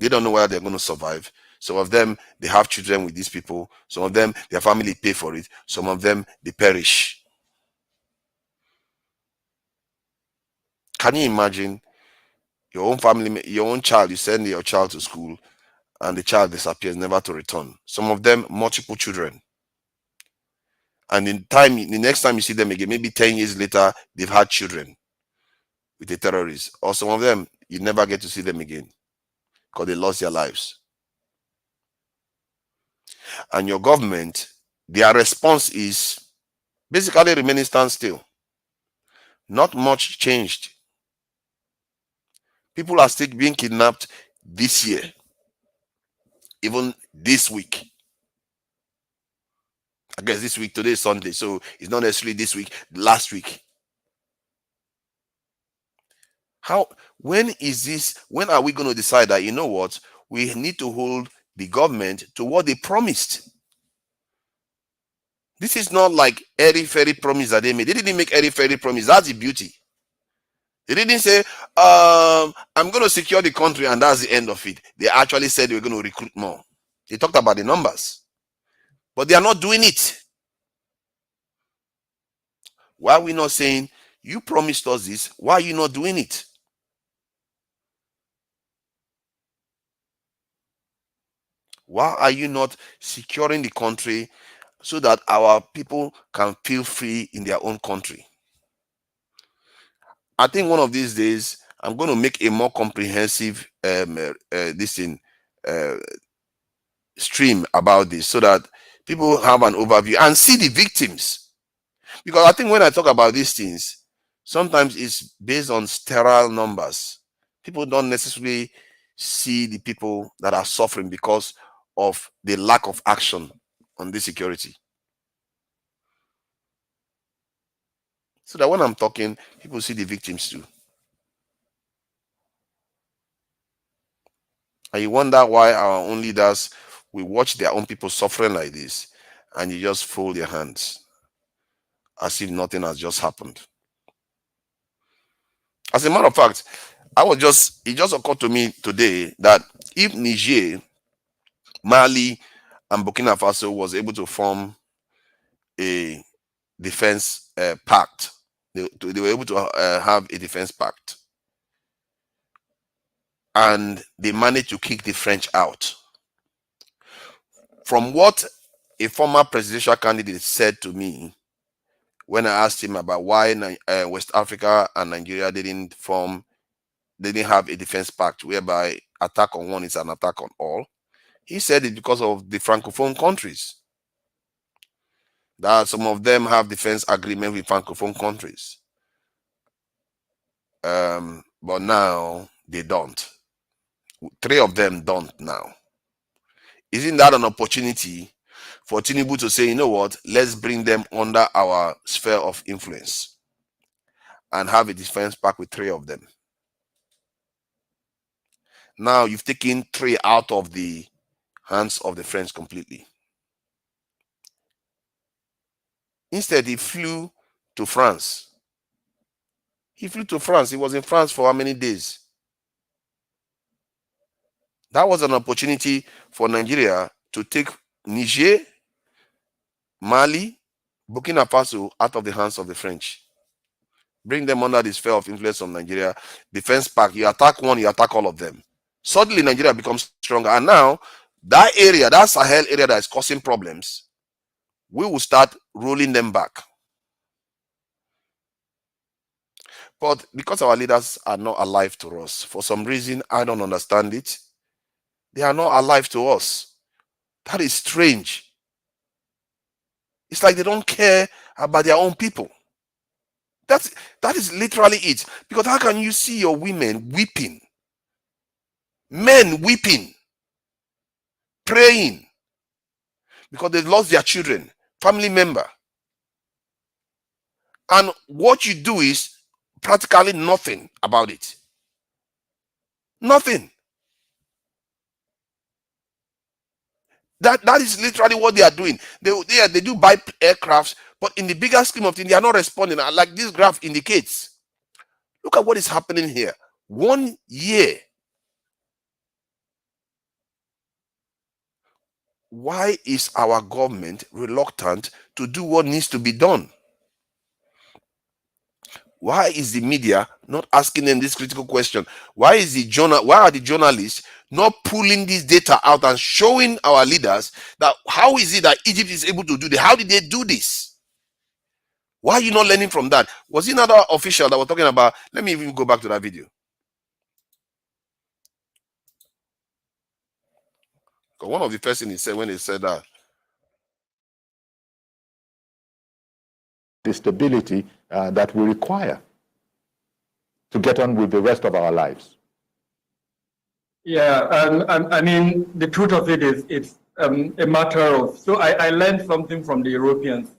They don't know whether they're going to survive. Some of them, they have children with these people. Some of them, their family pay for it. Some of them, they perish. Can you imagine your own family, your own child, you send your child to school and the child disappears, never to return? Some of them, multiple children. And the next time you see them again, maybe 10 years later, they've had children with a terrorist. Or some of them, you never get to see them again because they lost their lives. And your government, their response is basically remaining standstill. Not much changed. People are still being kidnapped this year, even this week. I guess this week, today is Sunday, so it's not necessarily this week, last week. When are we going to decide that, you know what, we need to hold the government to what they promised? This is not like airy-fairy promise that they made. They didn't make airy-fairy promise. That's the beauty. They didn't say, I'm going to secure the country and that's the end of it. They actually said they were going to recruit more. They talked about the numbers, but they are not doing it. Why are we not saying, you promised us this, why are you not doing it? Why are you not securing the country so that our people can feel free in their own country? I think one of these days I'm going to make a more comprehensive stream about this, so that people have an overview and see the victims. Because I think when I talk about these things, sometimes it's based on sterile numbers. People don't necessarily see the people that are suffering because of the lack of action on this security. So that when I'm talking, people see the victims too. And you wonder why our own leaders, we watch their own people suffering like this, and you just fold your hands as if nothing has just happened. As a matter of fact, it just occurred to me today that if Niger, Mali, and Burkina Faso was able to form a defense pact, they were able to have a defense pact, and they managed to kick the French out. From what a former presidential candidate said to me when I asked him about why West Africa and Nigeria didn't have a defense pact whereby attack on one is an attack on all, he said it's because of the Francophone countries. That some of them have defense agreement with Francophone countries. But now they don't. 3 of them don't now. Isn't that an opportunity for Tinubu to say, you know what, let's bring them under our sphere of influence and have a defense pact with 3 of them? Now you've taken 3 out of the hands of the French completely. Instead, he flew to France. He flew to France. He was in France for how many days? That was an opportunity for Nigeria to take Niger, Mali, Burkina Faso out of the hands of the French. Bring them under the sphere of influence of Nigeria. Defense pact, you attack one, you attack all of them. Suddenly Nigeria becomes stronger. And now that area, that Sahel area that is causing problems, we will start rolling them back. But because our leaders are not alive to us, for some reason, I don't understand it, they are not alive to us. That is strange. It's like they don't care about their own people. That is literally it. Because how can you see your women weeping, men weeping, praying because they lost their children, family member, and what you do is practically nothing about it? Nothing. That is literally what they are doing. They do buy aircrafts, but in the bigger scheme of things, they are not responding. Like this graph indicates. Look at what is happening here. 1 year. Why is our government reluctant to do what needs to be done? Why is the media not asking them this critical question? Why are the journalists not pulling this data out and showing our leaders that how is it that Egypt is able to do this? How did they do this? Why are you not learning from that? Was it another official that was talking about? Let me even go back to that video. Because one of the first things he said when he said that, the stability that we require to get on with the rest of our lives. Yeah, I mean, the truth of it is, a matter of, so I learned something from the Europeans.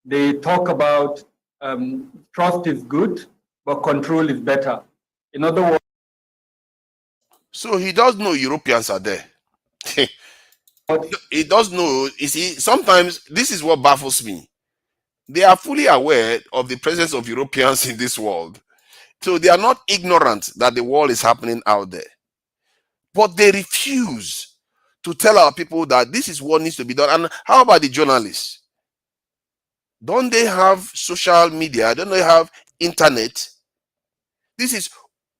They talk about trust is good, but control is better. In other words, So he does know Europeans are there. He does know. You see, sometimes this is what baffles me. They are fully aware of the presence of Europeans in this world. So they are not ignorant that the war is happening out there. But they refuse to tell our people that this is what needs to be done. And how about the journalists? Don't they have social media? Don't they have internet? This is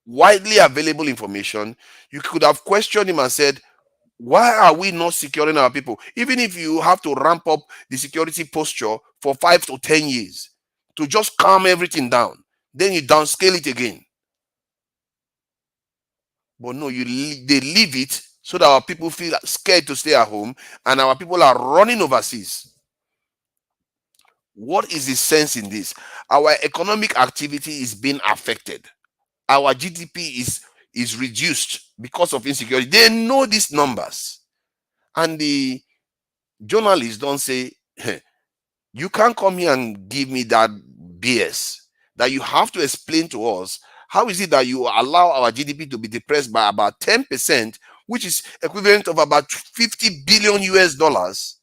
widely available information. You could have questioned him and said, why are we not securing our people? Even if you have to ramp up the security posture for 5 to 10 years to just calm everything down, then you downscale it again. But no, they leave it so that our people feel scared to stay at home and our people are running overseas. What is the sense in this? Our economic activity is being affected. Our GDP is reduced because of insecurity. They know these numbers. And the journalists don't say, hey, you can't come here and give me that BS. That you have to explain to us, how is it that you allow our GDP to be depressed by about 10%, which is equivalent of about 50 billion US dollars?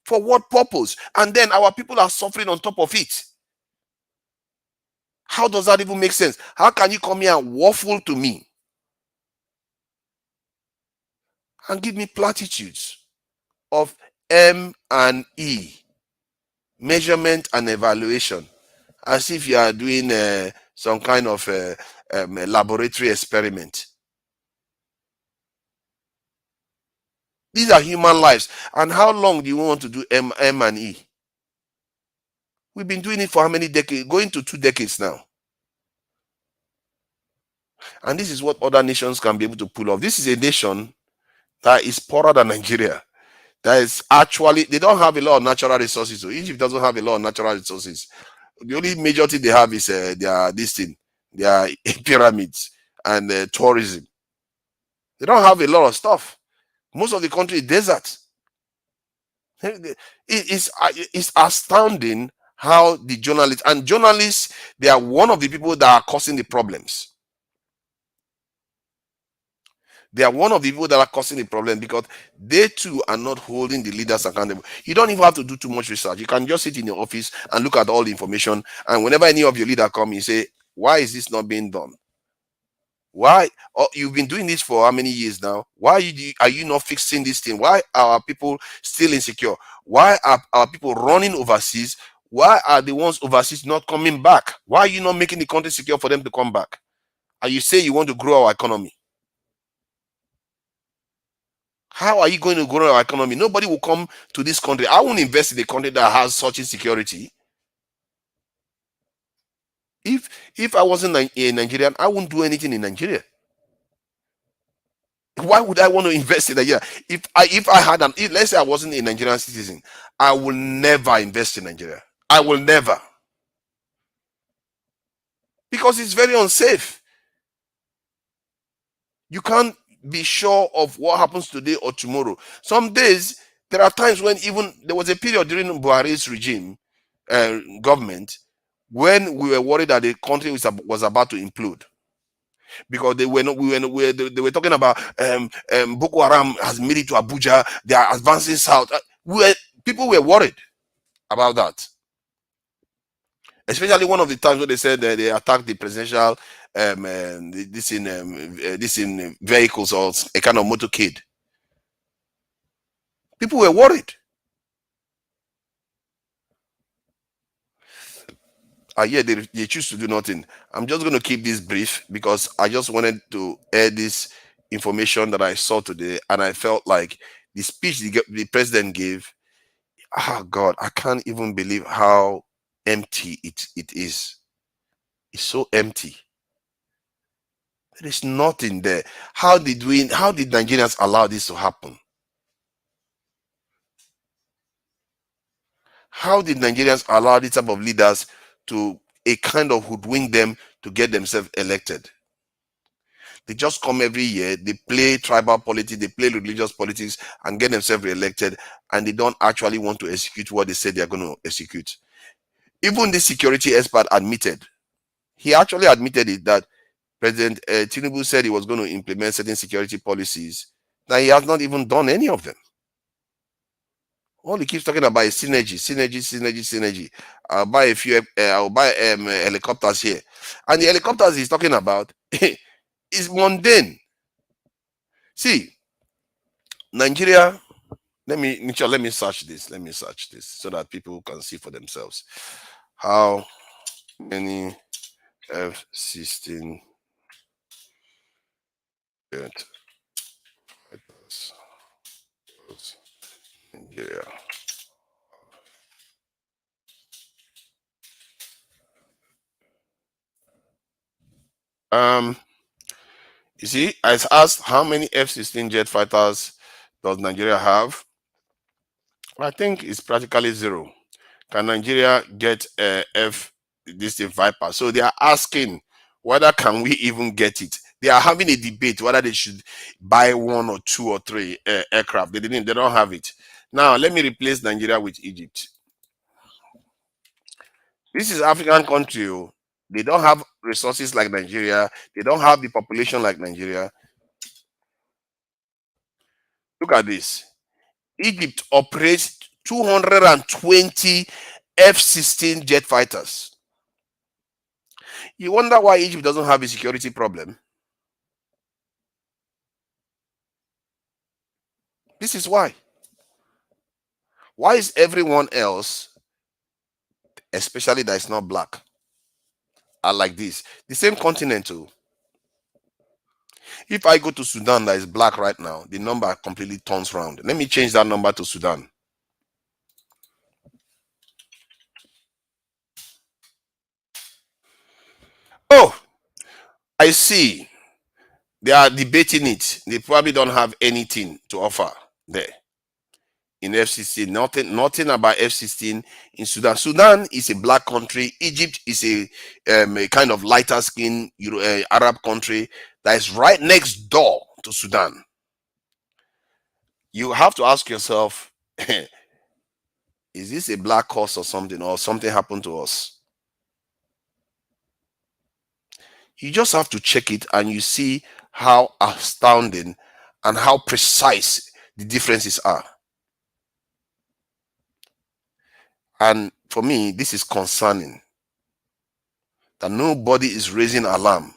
For what purpose? And then our people are suffering on top of it. How does that even make sense? How can you come here and waffle to me and give me platitudes of M&E, measurement and evaluation, as if you are doing some kind of laboratory experiment? These are human lives. And how long do you want to do M&E? We've been doing it for how many decades? Going to 2 decades now. And this is what other nations can be able to pull off. This is a nation that is poorer than Nigeria. That is actually, they don't have a lot of natural resources. So Egypt doesn't have a lot of natural resources. The only major thing they have is their pyramids and tourism. They don't have a lot of stuff. Most of the country is desert. It's astounding how the journalists, they are one of the people that are causing the problems. They are one of the people that are causing the problem because they too are not holding the leaders accountable. You don't even have to do too much research. You can just sit in your office and look at all the information. And whenever any of your leaders come, you say, why is this not being done? Why? Oh, you've been doing this for how many years now? Why are you not fixing this thing? Why are our people still insecure? Why are our people running overseas? Why are the ones overseas not coming back? Why are you not making the country secure for them to come back? And you say you want to grow our economy. How are you going to grow our economy? Nobody will come to this country. I won't invest in a country that has such insecurity. If I wasn't a Nigerian, I wouldn't do anything in Nigeria. Why would I want to invest in Nigeria? If I had let's say I wasn't a Nigerian citizen, I will never invest in Nigeria. I will never. Because it's very unsafe. You can't be sure of what happens today or tomorrow. Some days, there are times when even there was a period during Buhari's regime, government, when we were worried that the country was about to implode, because they were talking about Boko Haram has made it to Abuja. They are advancing south. People were worried about that. Especially one of the times when they said that they attacked the presidential this in vehicles or a kind of motorcade. People were worried. Yeah, they choose to do nothing. I'm just going to keep this brief because I just wanted to air this information that I saw today, and I felt like the speech the president gave, oh God, I can't even believe how empty it is. It's so empty. There is nothing there. How did Nigerians allow this to happen? How did Nigerians allow this type of leaders to a kind of hoodwink them to get themselves elected? They just come every year, they play tribal politics, they play religious politics and get themselves re-elected, and they don't actually want to execute what they said they're going to execute. Even the security expert admitted, he actually admitted it, that President Tinubu said he was going to implement certain security policies. Now he has not even done any of them. All he keeps talking about is synergy. I'll buy a few, I'll buy helicopters here. And the helicopters he's talking about is mundane. See, Nigeria, let me search this. Let me search this so that people can see for themselves. How many F-16 jet fighters does Nigeria? You see, I asked how many F-16 jet fighters does Nigeria have? I think it's practically zero. Can Nigeria get this Viper? So they are asking whether can we even get it. They are having a debate whether they should buy 1 or 2 or 3 aircraft. They don't have it. Now let me replace Nigeria with Egypt. This is African country. Oh. They don't have resources like Nigeria. They don't have the population like Nigeria. Look at this. Egypt operates 220 F-16 jet fighters. You wonder why Egypt doesn't have a security problem? This is why. Why is everyone else, especially that is not black, are like this? The same continent too. If I go to Sudan that is black right now, the number completely turns around. Let me change that number to Sudan. Oh, I see. They are debating it. They probably don't have anything to offer there. In F-16, nothing about F-16 in Sudan. Sudan is a black country. Egypt is a kind of lighter skin Arab country that is right next door to Sudan. You have to ask yourself, is this a black horse or something happened to us? You just have to check it and you see how astounding and how precise the differences are. And for me, this is concerning that nobody is raising alarm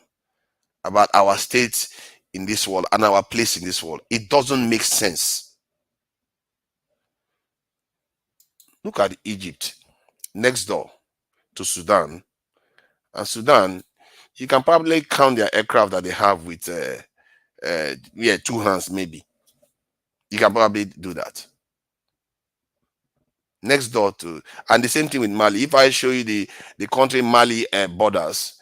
about our state in this world and our place in this world. It doesn't make sense. Look at Egypt, next door to Sudan. And Sudan, you can probably count their aircraft that they have with 2 hands maybe. You can probably do that. Next door to, and the same thing with Mali. If I show you the country Mali borders,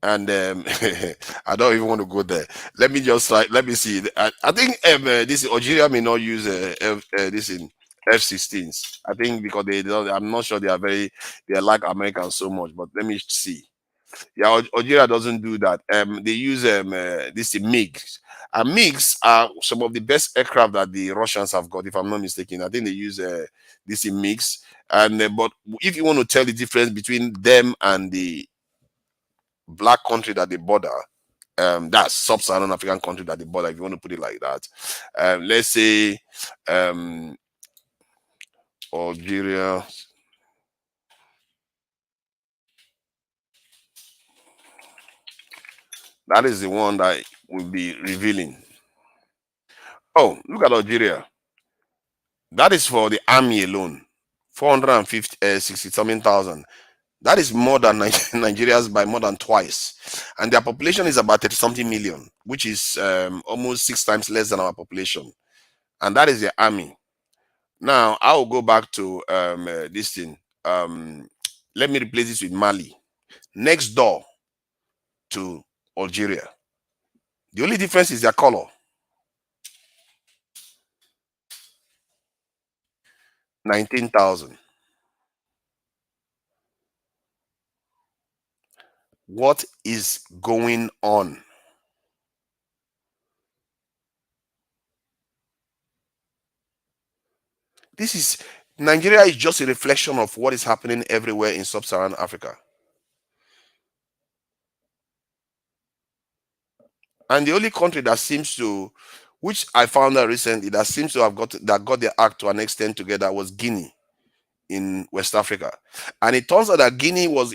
and I don't even want to go there. Let me just let me see. I think this Algeria may not use this in F-16s. I think because they don't. I'm not sure they are like Americans so much. But let me see. Yeah, Algeria doesn't do that. They use this MiGs. And MiGs are some of the best aircraft that the Russians have got, if I'm not mistaken. I think they use this MiGs. And but if you want to tell the difference between them and the black country that they border, that's sub-Saharan African country that they border, if you want to put it like that. Let's say Algeria. That is the one that will be revealing. Oh, look at Algeria. That is for the army alone. 460 something thousand. That is more than Nigeria's by more than twice. And their population is about 30 something million, which is almost 6 times less than our population. And that is the army. Now, I will go back to this thing. Let me replace this with Mali. Next door to Algeria. The only difference is their color. 19,000. What is going on? Nigeria is just a reflection of what is happening everywhere in sub-Saharan Africa. And the only country that seems to, which I found out recently, that seems to have got their act to an extent together was Guinea in West Africa. And it turns out that Guinea was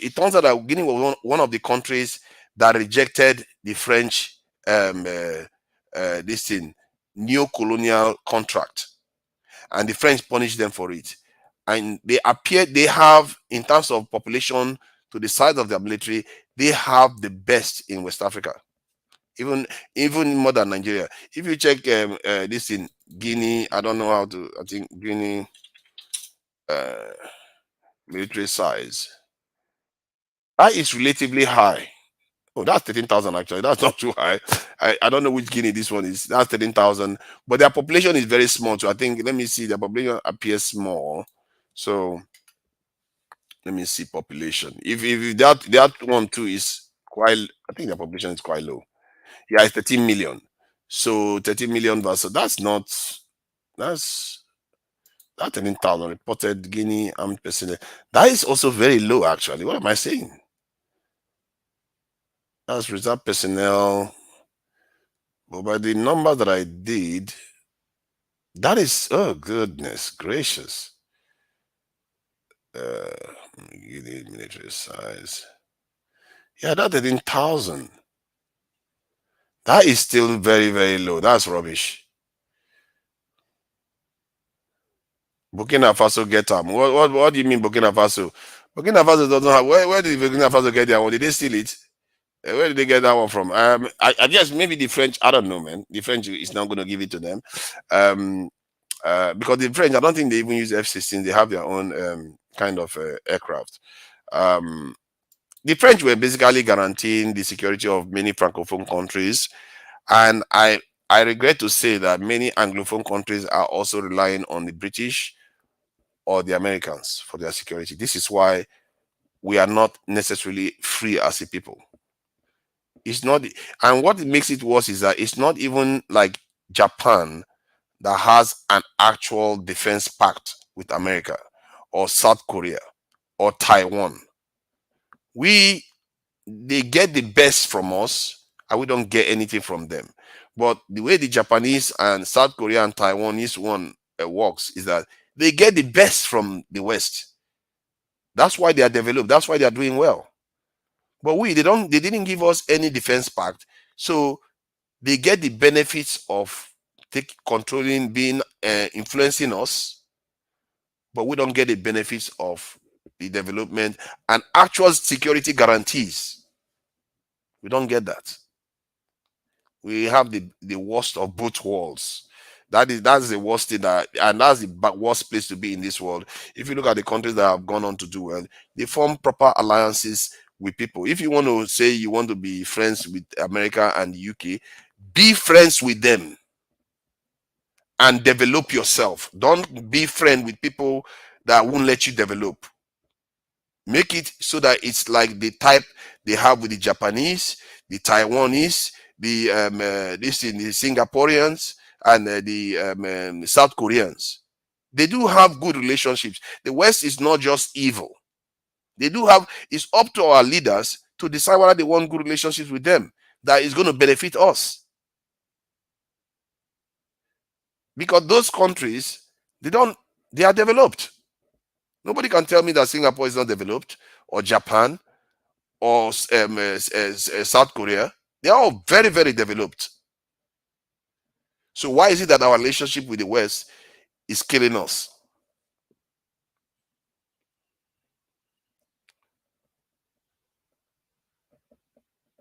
one of the countries that rejected the French neo-colonial contract, and the French punished them for it. And they have, in terms of population to the size of their military, they have the best in West Africa, even more than Nigeria. If you check this in Guinea, I don't know how to, I think Guinea military size, that is relatively high. Oh, that's 13,000 actually. That's not too high. I don't know which Guinea this one is. That's 13,000. But their population is very small. So I think, let me see, their population appears small. So let me see population. If that one too is quite, I think their population is quite low. Yeah, it's 13 million. So 13 million versus, that's 13,000 reported Guinea armed personnel. That is also very low actually. What am I saying? That's reserve personnel. But by the number that I did, that is, oh goodness gracious. Military size. Yeah, that's 13,000. That is still very, very low. That's rubbish. Burkina Faso get them. What do you mean Burkina Faso? Burkina Faso doesn't have, where did Burkina Faso get their one? Did they steal it? Where did they get that one from? I guess maybe the French, I don't know, man. The French is not going to give it to them. Because the French, I don't think they even use F-16. They have their own kind of aircraft. The French were basically guaranteeing the security of many Francophone countries. And I regret to say that many Anglophone countries are also relying on the British or the Americans for their security. This is why we are not necessarily free as a people. It's not, and what makes it worse is that it's not even like Japan that has an actual defense pact with America, or South Korea, or Taiwan. They get the best from us, and we don't get anything from them. But the way the Japanese and South Korea and Taiwanese one works is that they get the best from the West. That's why they are developed. That's why they are doing well. But they didn't give us any defense pact. So they get the benefits of controlling, influencing us, but we don't get the benefits of the development and actual security guarantees. We don't get that. We have the worst of both worlds. That's the worst thing, and that's the worst place to be in this world. If you look at the countries that have gone on to do well, they form proper alliances with people. If you want to say you want to be friends with America and the UK, be friends with them and develop yourself. Don't be friend with people that won't let you develop. Make it so that it's like the type they have with the Japanese, the Taiwanese, the Singaporeans, and the South Koreans. They do have good relationships. The West is not just evil. They do have, it's up to our leaders to decide whether they want good relationships with them that is going to benefit us. Because those countries, they are developed. Nobody can tell me that Singapore is not developed, or Japan, or South Korea. They are all very, very developed. So why is it that our relationship with the West is killing us?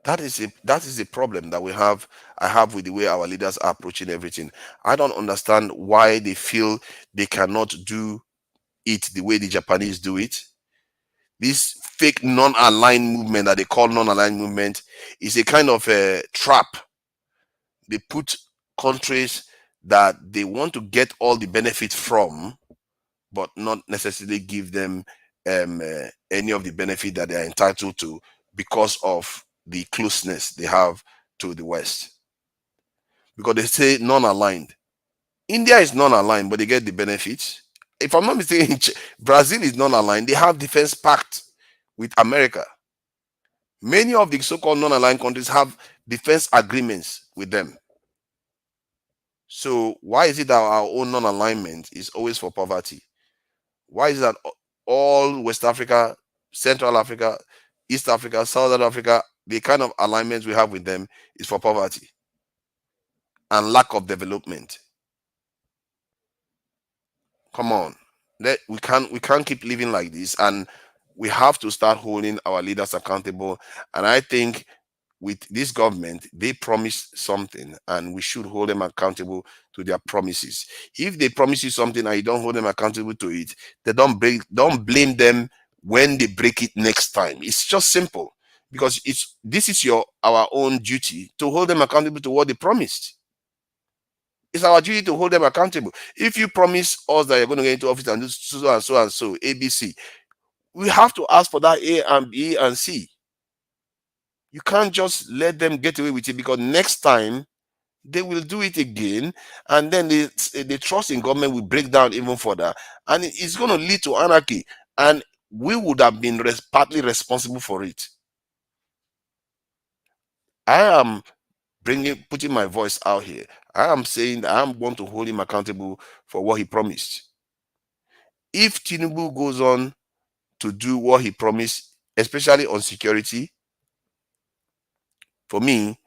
That is a problem that I have with the way our leaders are approaching everything. I don't understand why they feel they cannot do it the way the Japanese do it. This fake non-aligned movement that they call non-aligned movement is a kind of a trap. They put countries that they want to get all the benefits from, but not necessarily give them any of the benefit that they are entitled to because of the closeness they have to the West. Because they say non-aligned. India is non-aligned, but they get the benefits. If I'm not mistaken, Brazil is non-aligned. They have defense pact with America. Many of the so-called non-aligned countries have defense agreements with them. So why is it that our own non-alignment is always for poverty? Why is it that all West Africa, Central Africa, East Africa, Southern Africa, the kind of alignments we have with them is for poverty and lack of development? Come on. We can't keep living like this, and we have to start holding our leaders accountable. And I think with this government, they promised something, and we should hold them accountable to their promises. If they promise you something and you don't hold them accountable to it, they don't blame them when they break it next time. It's just simple, because this is our own duty to hold them accountable to what they promised. It's our duty to hold them accountable. If you promise us that you're going to get into office and do so and so and so, ABC, we have to ask for that A and B and C. You can't just let them get away with it, because next time they will do it again, and then the trust in government will break down even further, and it's going to lead to anarchy, and we would have been partly responsible for it. I am putting my voice out here. I am saying that I'm going to hold him accountable for what he promised. If Tinubu goes on to do what he promised, especially on security, for me,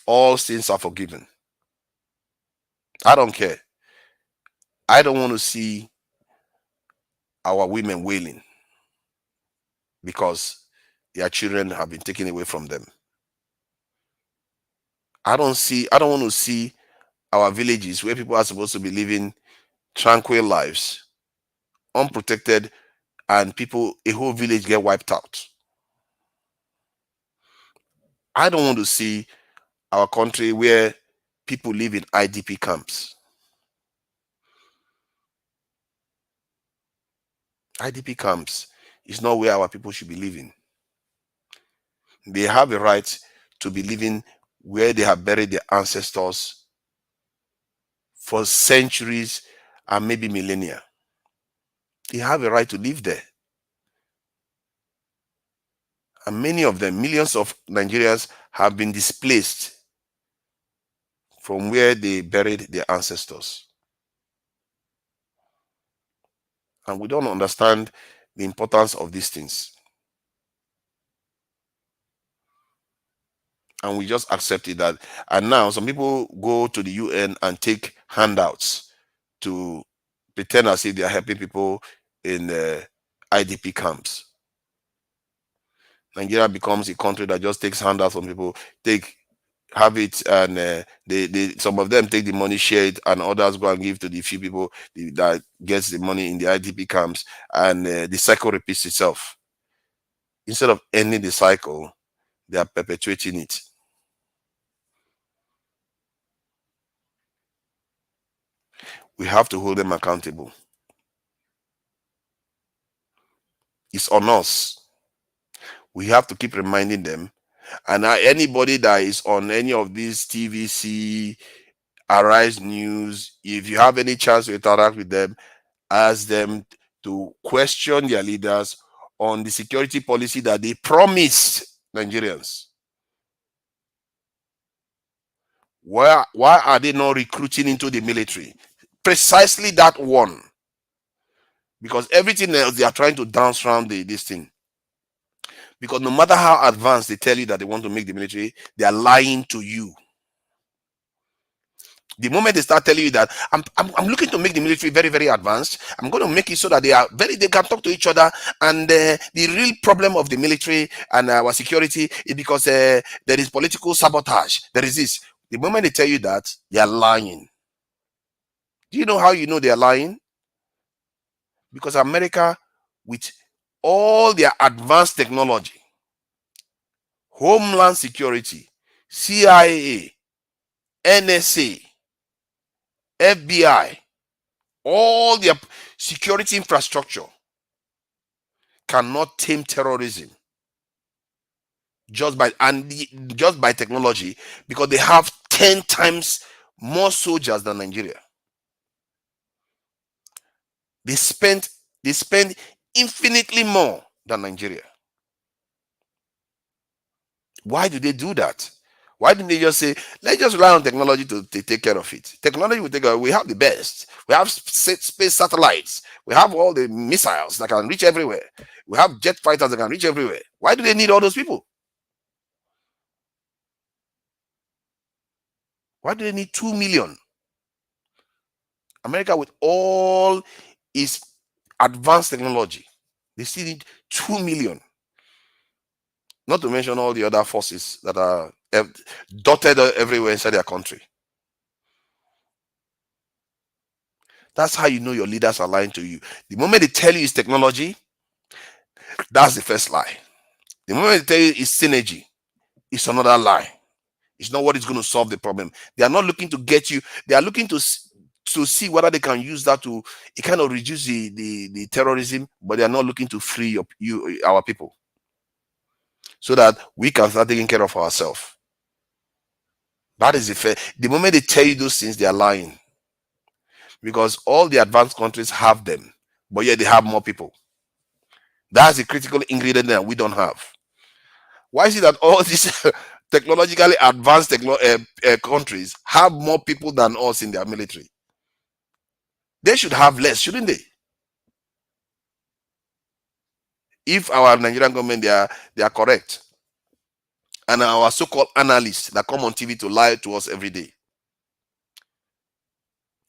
all sins are forgiven. I don't care. I don't want to see our women wailing because their children have been taken away from them. I don't want to see our villages where people are supposed to be living tranquil lives, unprotected, and a whole village get wiped out. I don't want to see our country where people live in IDP camps. IDP camps is not where our people should be living. They have a right to be living where they have buried their ancestors for centuries and maybe millennia. They have a right to live there. And many of them, millions of Nigerians, have been displaced from where they buried their ancestors. And we don't understand the importance of these things. And we just accepted that. And now some people go to the UN and take handouts to pretend as if they are helping people in IDP camps. Nigeria becomes a country that just takes handouts from people, have it, and some of them take the money, share it, and others go and give to the few people that gets the money in the IDP camps, and the cycle repeats itself. Instead of ending the cycle, they are perpetuating it. We have to hold them accountable. It's on us. We have to keep reminding them. And anybody that is on any of these TVC, Arise News, if you have any chance to interact with them, ask them to question their leaders on the security policy that they promised Nigerians. Why are they not recruiting into the military? Precisely that one. Because everything else, they are trying to dance around this thing. Because no matter how advanced they tell you that they want to make the military, they are lying to you. The moment they start telling you that I'm looking to make the military very, very advanced, I'm going to make it so that they can talk to each other. And the real problem of the military and our security is because there is political sabotage. There is this. The moment they tell you that, they are lying. Do you know how you know they are lying? Because America, with all their advanced technology, Homeland Security, CIA, NSA, FBI, all their security infrastructure cannot tame terrorism just by technology, because they have 10 times more soldiers than Nigeria. They spend infinitely more than Nigeria. Why do they do that? Why didn't they just say, let's just rely on technology to take care of it? Technology will take care. We have the best. We have space satellites. We have all the missiles that can reach everywhere. We have jet fighters that can reach everywhere. Why do they need all those people? Why do they need 2 million? America, with all its advanced technology, they still need 2 million. Not to mention all the other forces that are dotted everywhere inside their country. That's how you know your leaders are lying to you. The moment they tell you it's technology, that's the first lie. The moment they tell you it's synergy, it's another lie. It's not what is going to solve the problem. They are not looking to get you. They are looking to see whether they can use that to kind of reduce the terrorism, but they are not looking to free up our people, so that we can start taking care of ourselves. That is the fair. The moment they tell you those things, they are lying. Because all the advanced countries have them, but yet they have more people. That's the critical ingredient that we don't have. Why is it that all these technologically advanced countries have more people than us in their military? They should have less, shouldn't they? If our Nigerian government, they are correct, and our so-called analysts that come on TV to lie to us every day.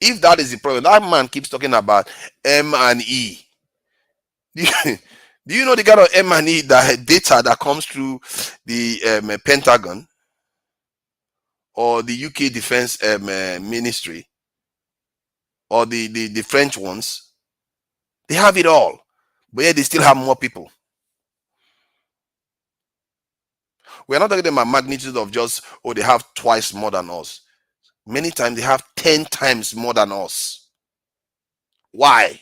If that is the problem, that man keeps talking about M&E. Do you know the kind of M&E data that comes through the Pentagon or the UK Defense Ministry or the French ones? They have it all, but yet they still have more people. We're not talking about magnitude of just, they have twice more than us. Many times they have 10 times more than us. Why?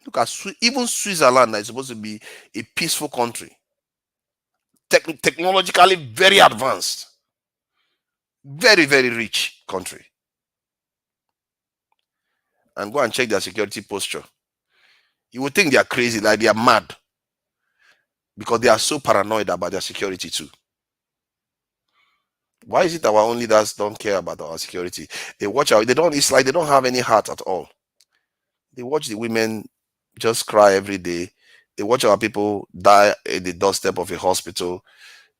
Look at even Switzerland, that is supposed to be a peaceful country, technologically very advanced, very, very rich country. And go and check their security posture. You would think they are crazy, like they are mad, because they are so paranoid about their security too. Why is it our own leaders don't care about our security? They watch out. It's like they don't have any heart at all. They watch the women just cry every day. They watch our people die at the doorstep of a hospital.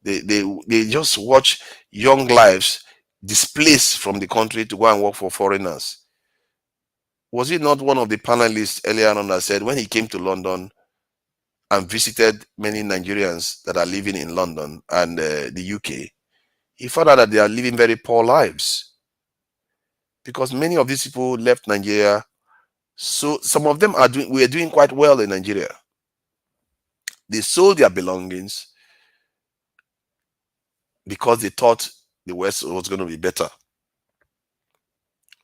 They just watch young lives displaced from the country to go and work for foreigners. Was it not one of the panelists earlier on that said when he came to London and visited many Nigerians that are living in London and the UK, he found out that they are living very poor lives? Because many of these people left Nigeria. So some of them were doing quite well in Nigeria. They sold their belongings because they thought the West was going to be better.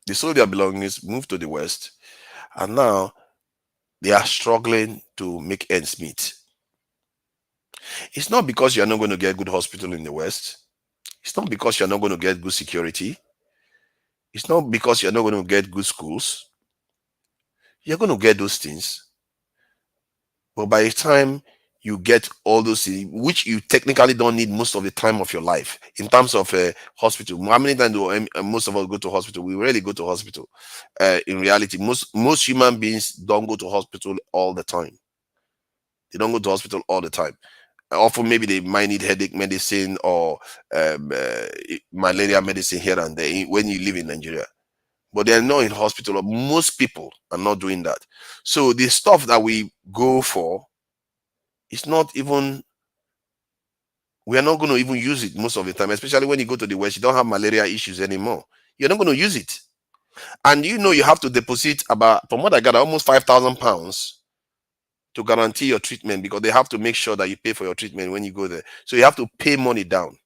They sold their belongings, moved to the West, and now they are struggling to make ends meet. It's not because you're not going to get good hospital in the West. It's not because you're not going to get good security. It's not because you're not going to get good schools. You're going to get those things. But by the time you get all those things, which you technically don't need most of the time of your life, in terms of hospital, how many times do most of us go to hospital? We rarely go to hospital. In reality, most human beings don't go to hospital all the time. They don't go to hospital all the time. Often maybe they might need headache medicine or malaria medicine here and there when you live in Nigeria. But they're not in hospital. Most people are not doing that. So the stuff that we go for, it's not even, we are not going to even use it most of the time, especially when you go to the West. You don't have malaria issues anymore. You're not going to use it. And you have to deposit about, from what I got, almost £5,000 to guarantee your treatment, because they have to make sure that you pay for your treatment when you go there. So you have to pay money down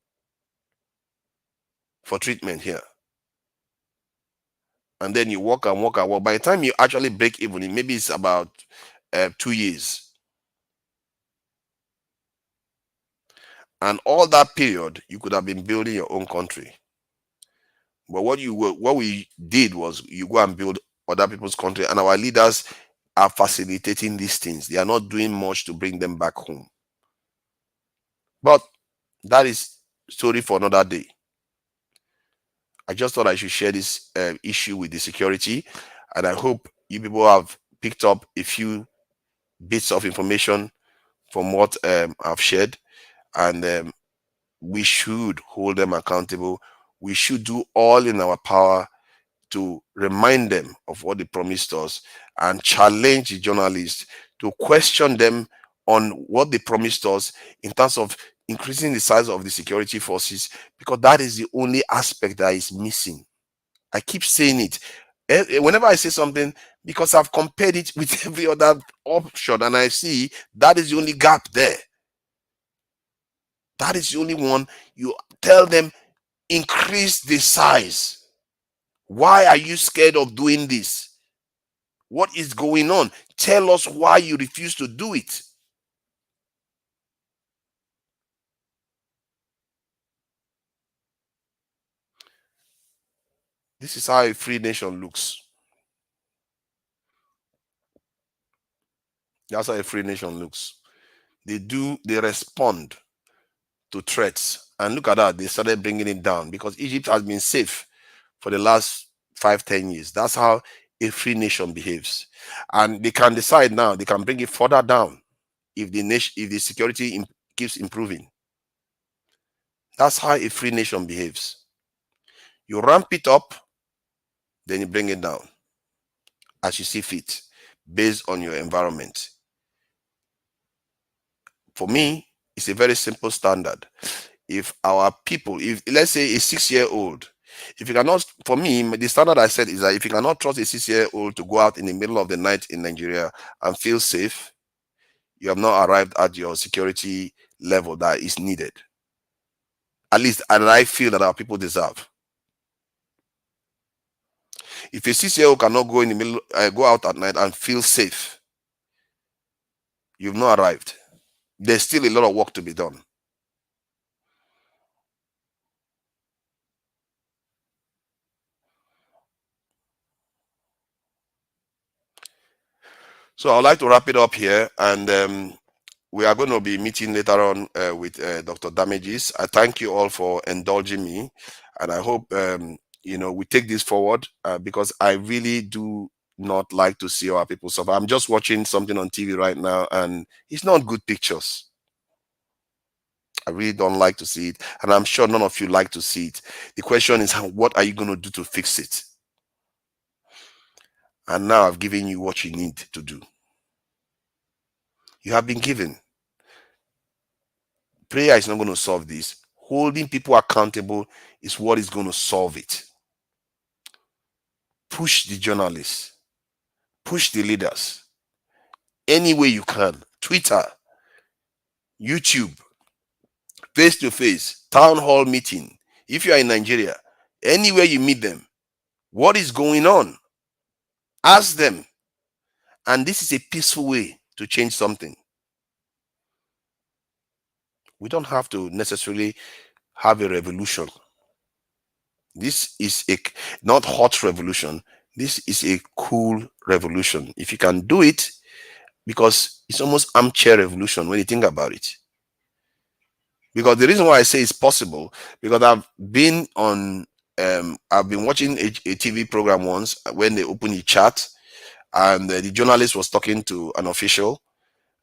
for treatment here. And then you walk and walk and walk. By the time you actually break even, maybe it's about 2 years. And all that period, you could have been building your own country. But what we did was you go and build other people's country, and our leaders are facilitating these things. They are not doing much to bring them back home. But that is story for another day. I just thought I should share this issue with the security, and I hope you people have picked up a few bits of information from what I've shared, and we should hold them accountable. We should do all in our power to remind them of what they promised us and challenge the journalists to question them on what they promised us in terms of increasing the size of the security forces, because that is the only aspect that is missing. I keep saying it whenever I say something, because I've compared it with every other option, and I see that is the only gap there. That is the only one. You tell them, increase the size. Why are you scared of doing this? What is going on? Tell us why you refuse to do it. This is how a free nation looks. That's how a free nation looks. They respond to threats. And look at that, they started bringing it down because Egypt has been safe for the last 5-10 years. That's how a free nation behaves. And they can decide now, they can bring it further down if the security keeps improving. That's how a free nation behaves. You ramp it up, then you bring it down as you see fit, based on your environment. For me, it's a very simple standard. If our people, if let's say a 6-year-old, if you cannot, for me, the standard I said is that if you cannot trust a 6-year-old to go out in the middle of the night in Nigeria and feel safe, you have not arrived at your security level that is needed. At least, and I feel that our people deserve. If a 6-year-old cannot go in the middle, go out at night and feel safe, you've not arrived. There's still a lot of work to be done. So I'd like to wrap it up here, and we are going to be meeting later on with Dr. Damages. I thank you all for indulging me, and I hope we take this forward because I really do not like to see our people suffer. I'm just watching something on TV right now, and it's not good pictures. I really don't like to see it, and I'm sure none of you like to see it. The question is, what are you going to do to fix it? And now I've given you what you need to do. You have been given. Prayer is not going to solve this. Holding people accountable is what is going to solve it. Push the journalists. Push the leaders. Any way you can. Twitter, YouTube, face-to-face, town hall meeting. If you are in Nigeria, anywhere you meet them, what is going on? Ask them. And this is a peaceful way to change something. We don't have to necessarily have a revolution. This is a not hot revolution. This is a cool revolution. If you can do it, because it's almost armchair revolution when you think about it. Because the reason why I say it's possible, because I've been watching a TV program once when they opened a chat, and the journalist was talking to an official,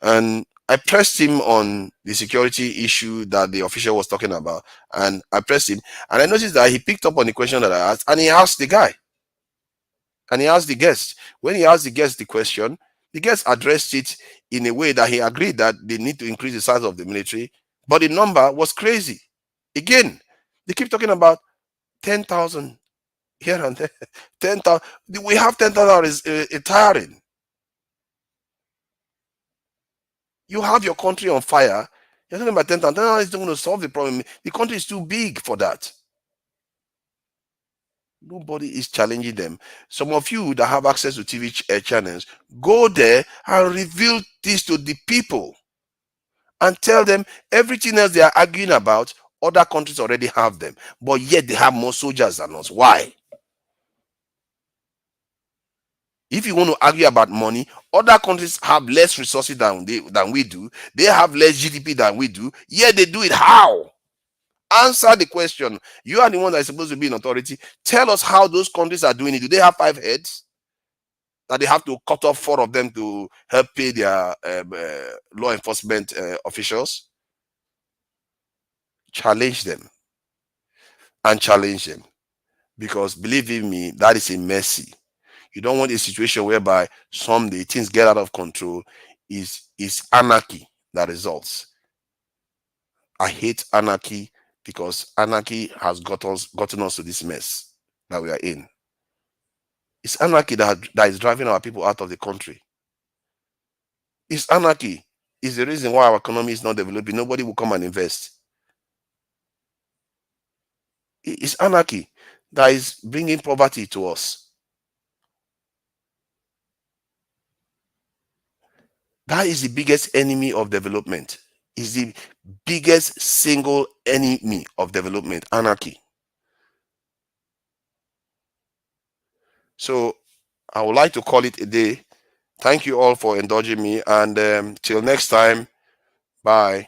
and I pressed him on the security issue that the official was talking about, and I pressed him, and I noticed that he picked up on the question that I asked, and he asked the guy, and he asked the guest. When he asked the guest the question, the guest addressed it in a way that he agreed that they need to increase the size of the military, but the number was crazy. Again, they keep talking about 10,000 here and there. 10,000. We have 10,000 is tiring. You have your country on fire. You're talking about 10,000. 10,000 is not going to solve the problem. The country is too big for that. Nobody is challenging them. Some of you that have access to TV channels, go there and reveal this to the people and tell them everything else they are arguing about, Other countries already have them, but yet they have more soldiers than us. Why? If you want to argue about money, other countries have less resources than we do. They have less GDP than we do. Yet they do it. How? Answer the question. You are the one that is supposed to be in authority. Tell us how those countries are doing it. Do they have 5 heads that they have to cut off 4 of them to help pay their law enforcement officials? Challenge them and challenge them, because believe in me, that is a mercy. You don't want a situation whereby someday things get out of control. Is anarchy that results. I hate anarchy, because anarchy has gotten us to this mess that we are in. It's anarchy that is driving our people out of the country. It's anarchy is the reason why our economy is not developing. Nobody will come and invest. It's anarchy that is bringing poverty to us. That is the biggest enemy of development. Is the biggest single enemy of development, anarchy. So I would like to call it a day. Thank you all for indulging me, and till next time, bye.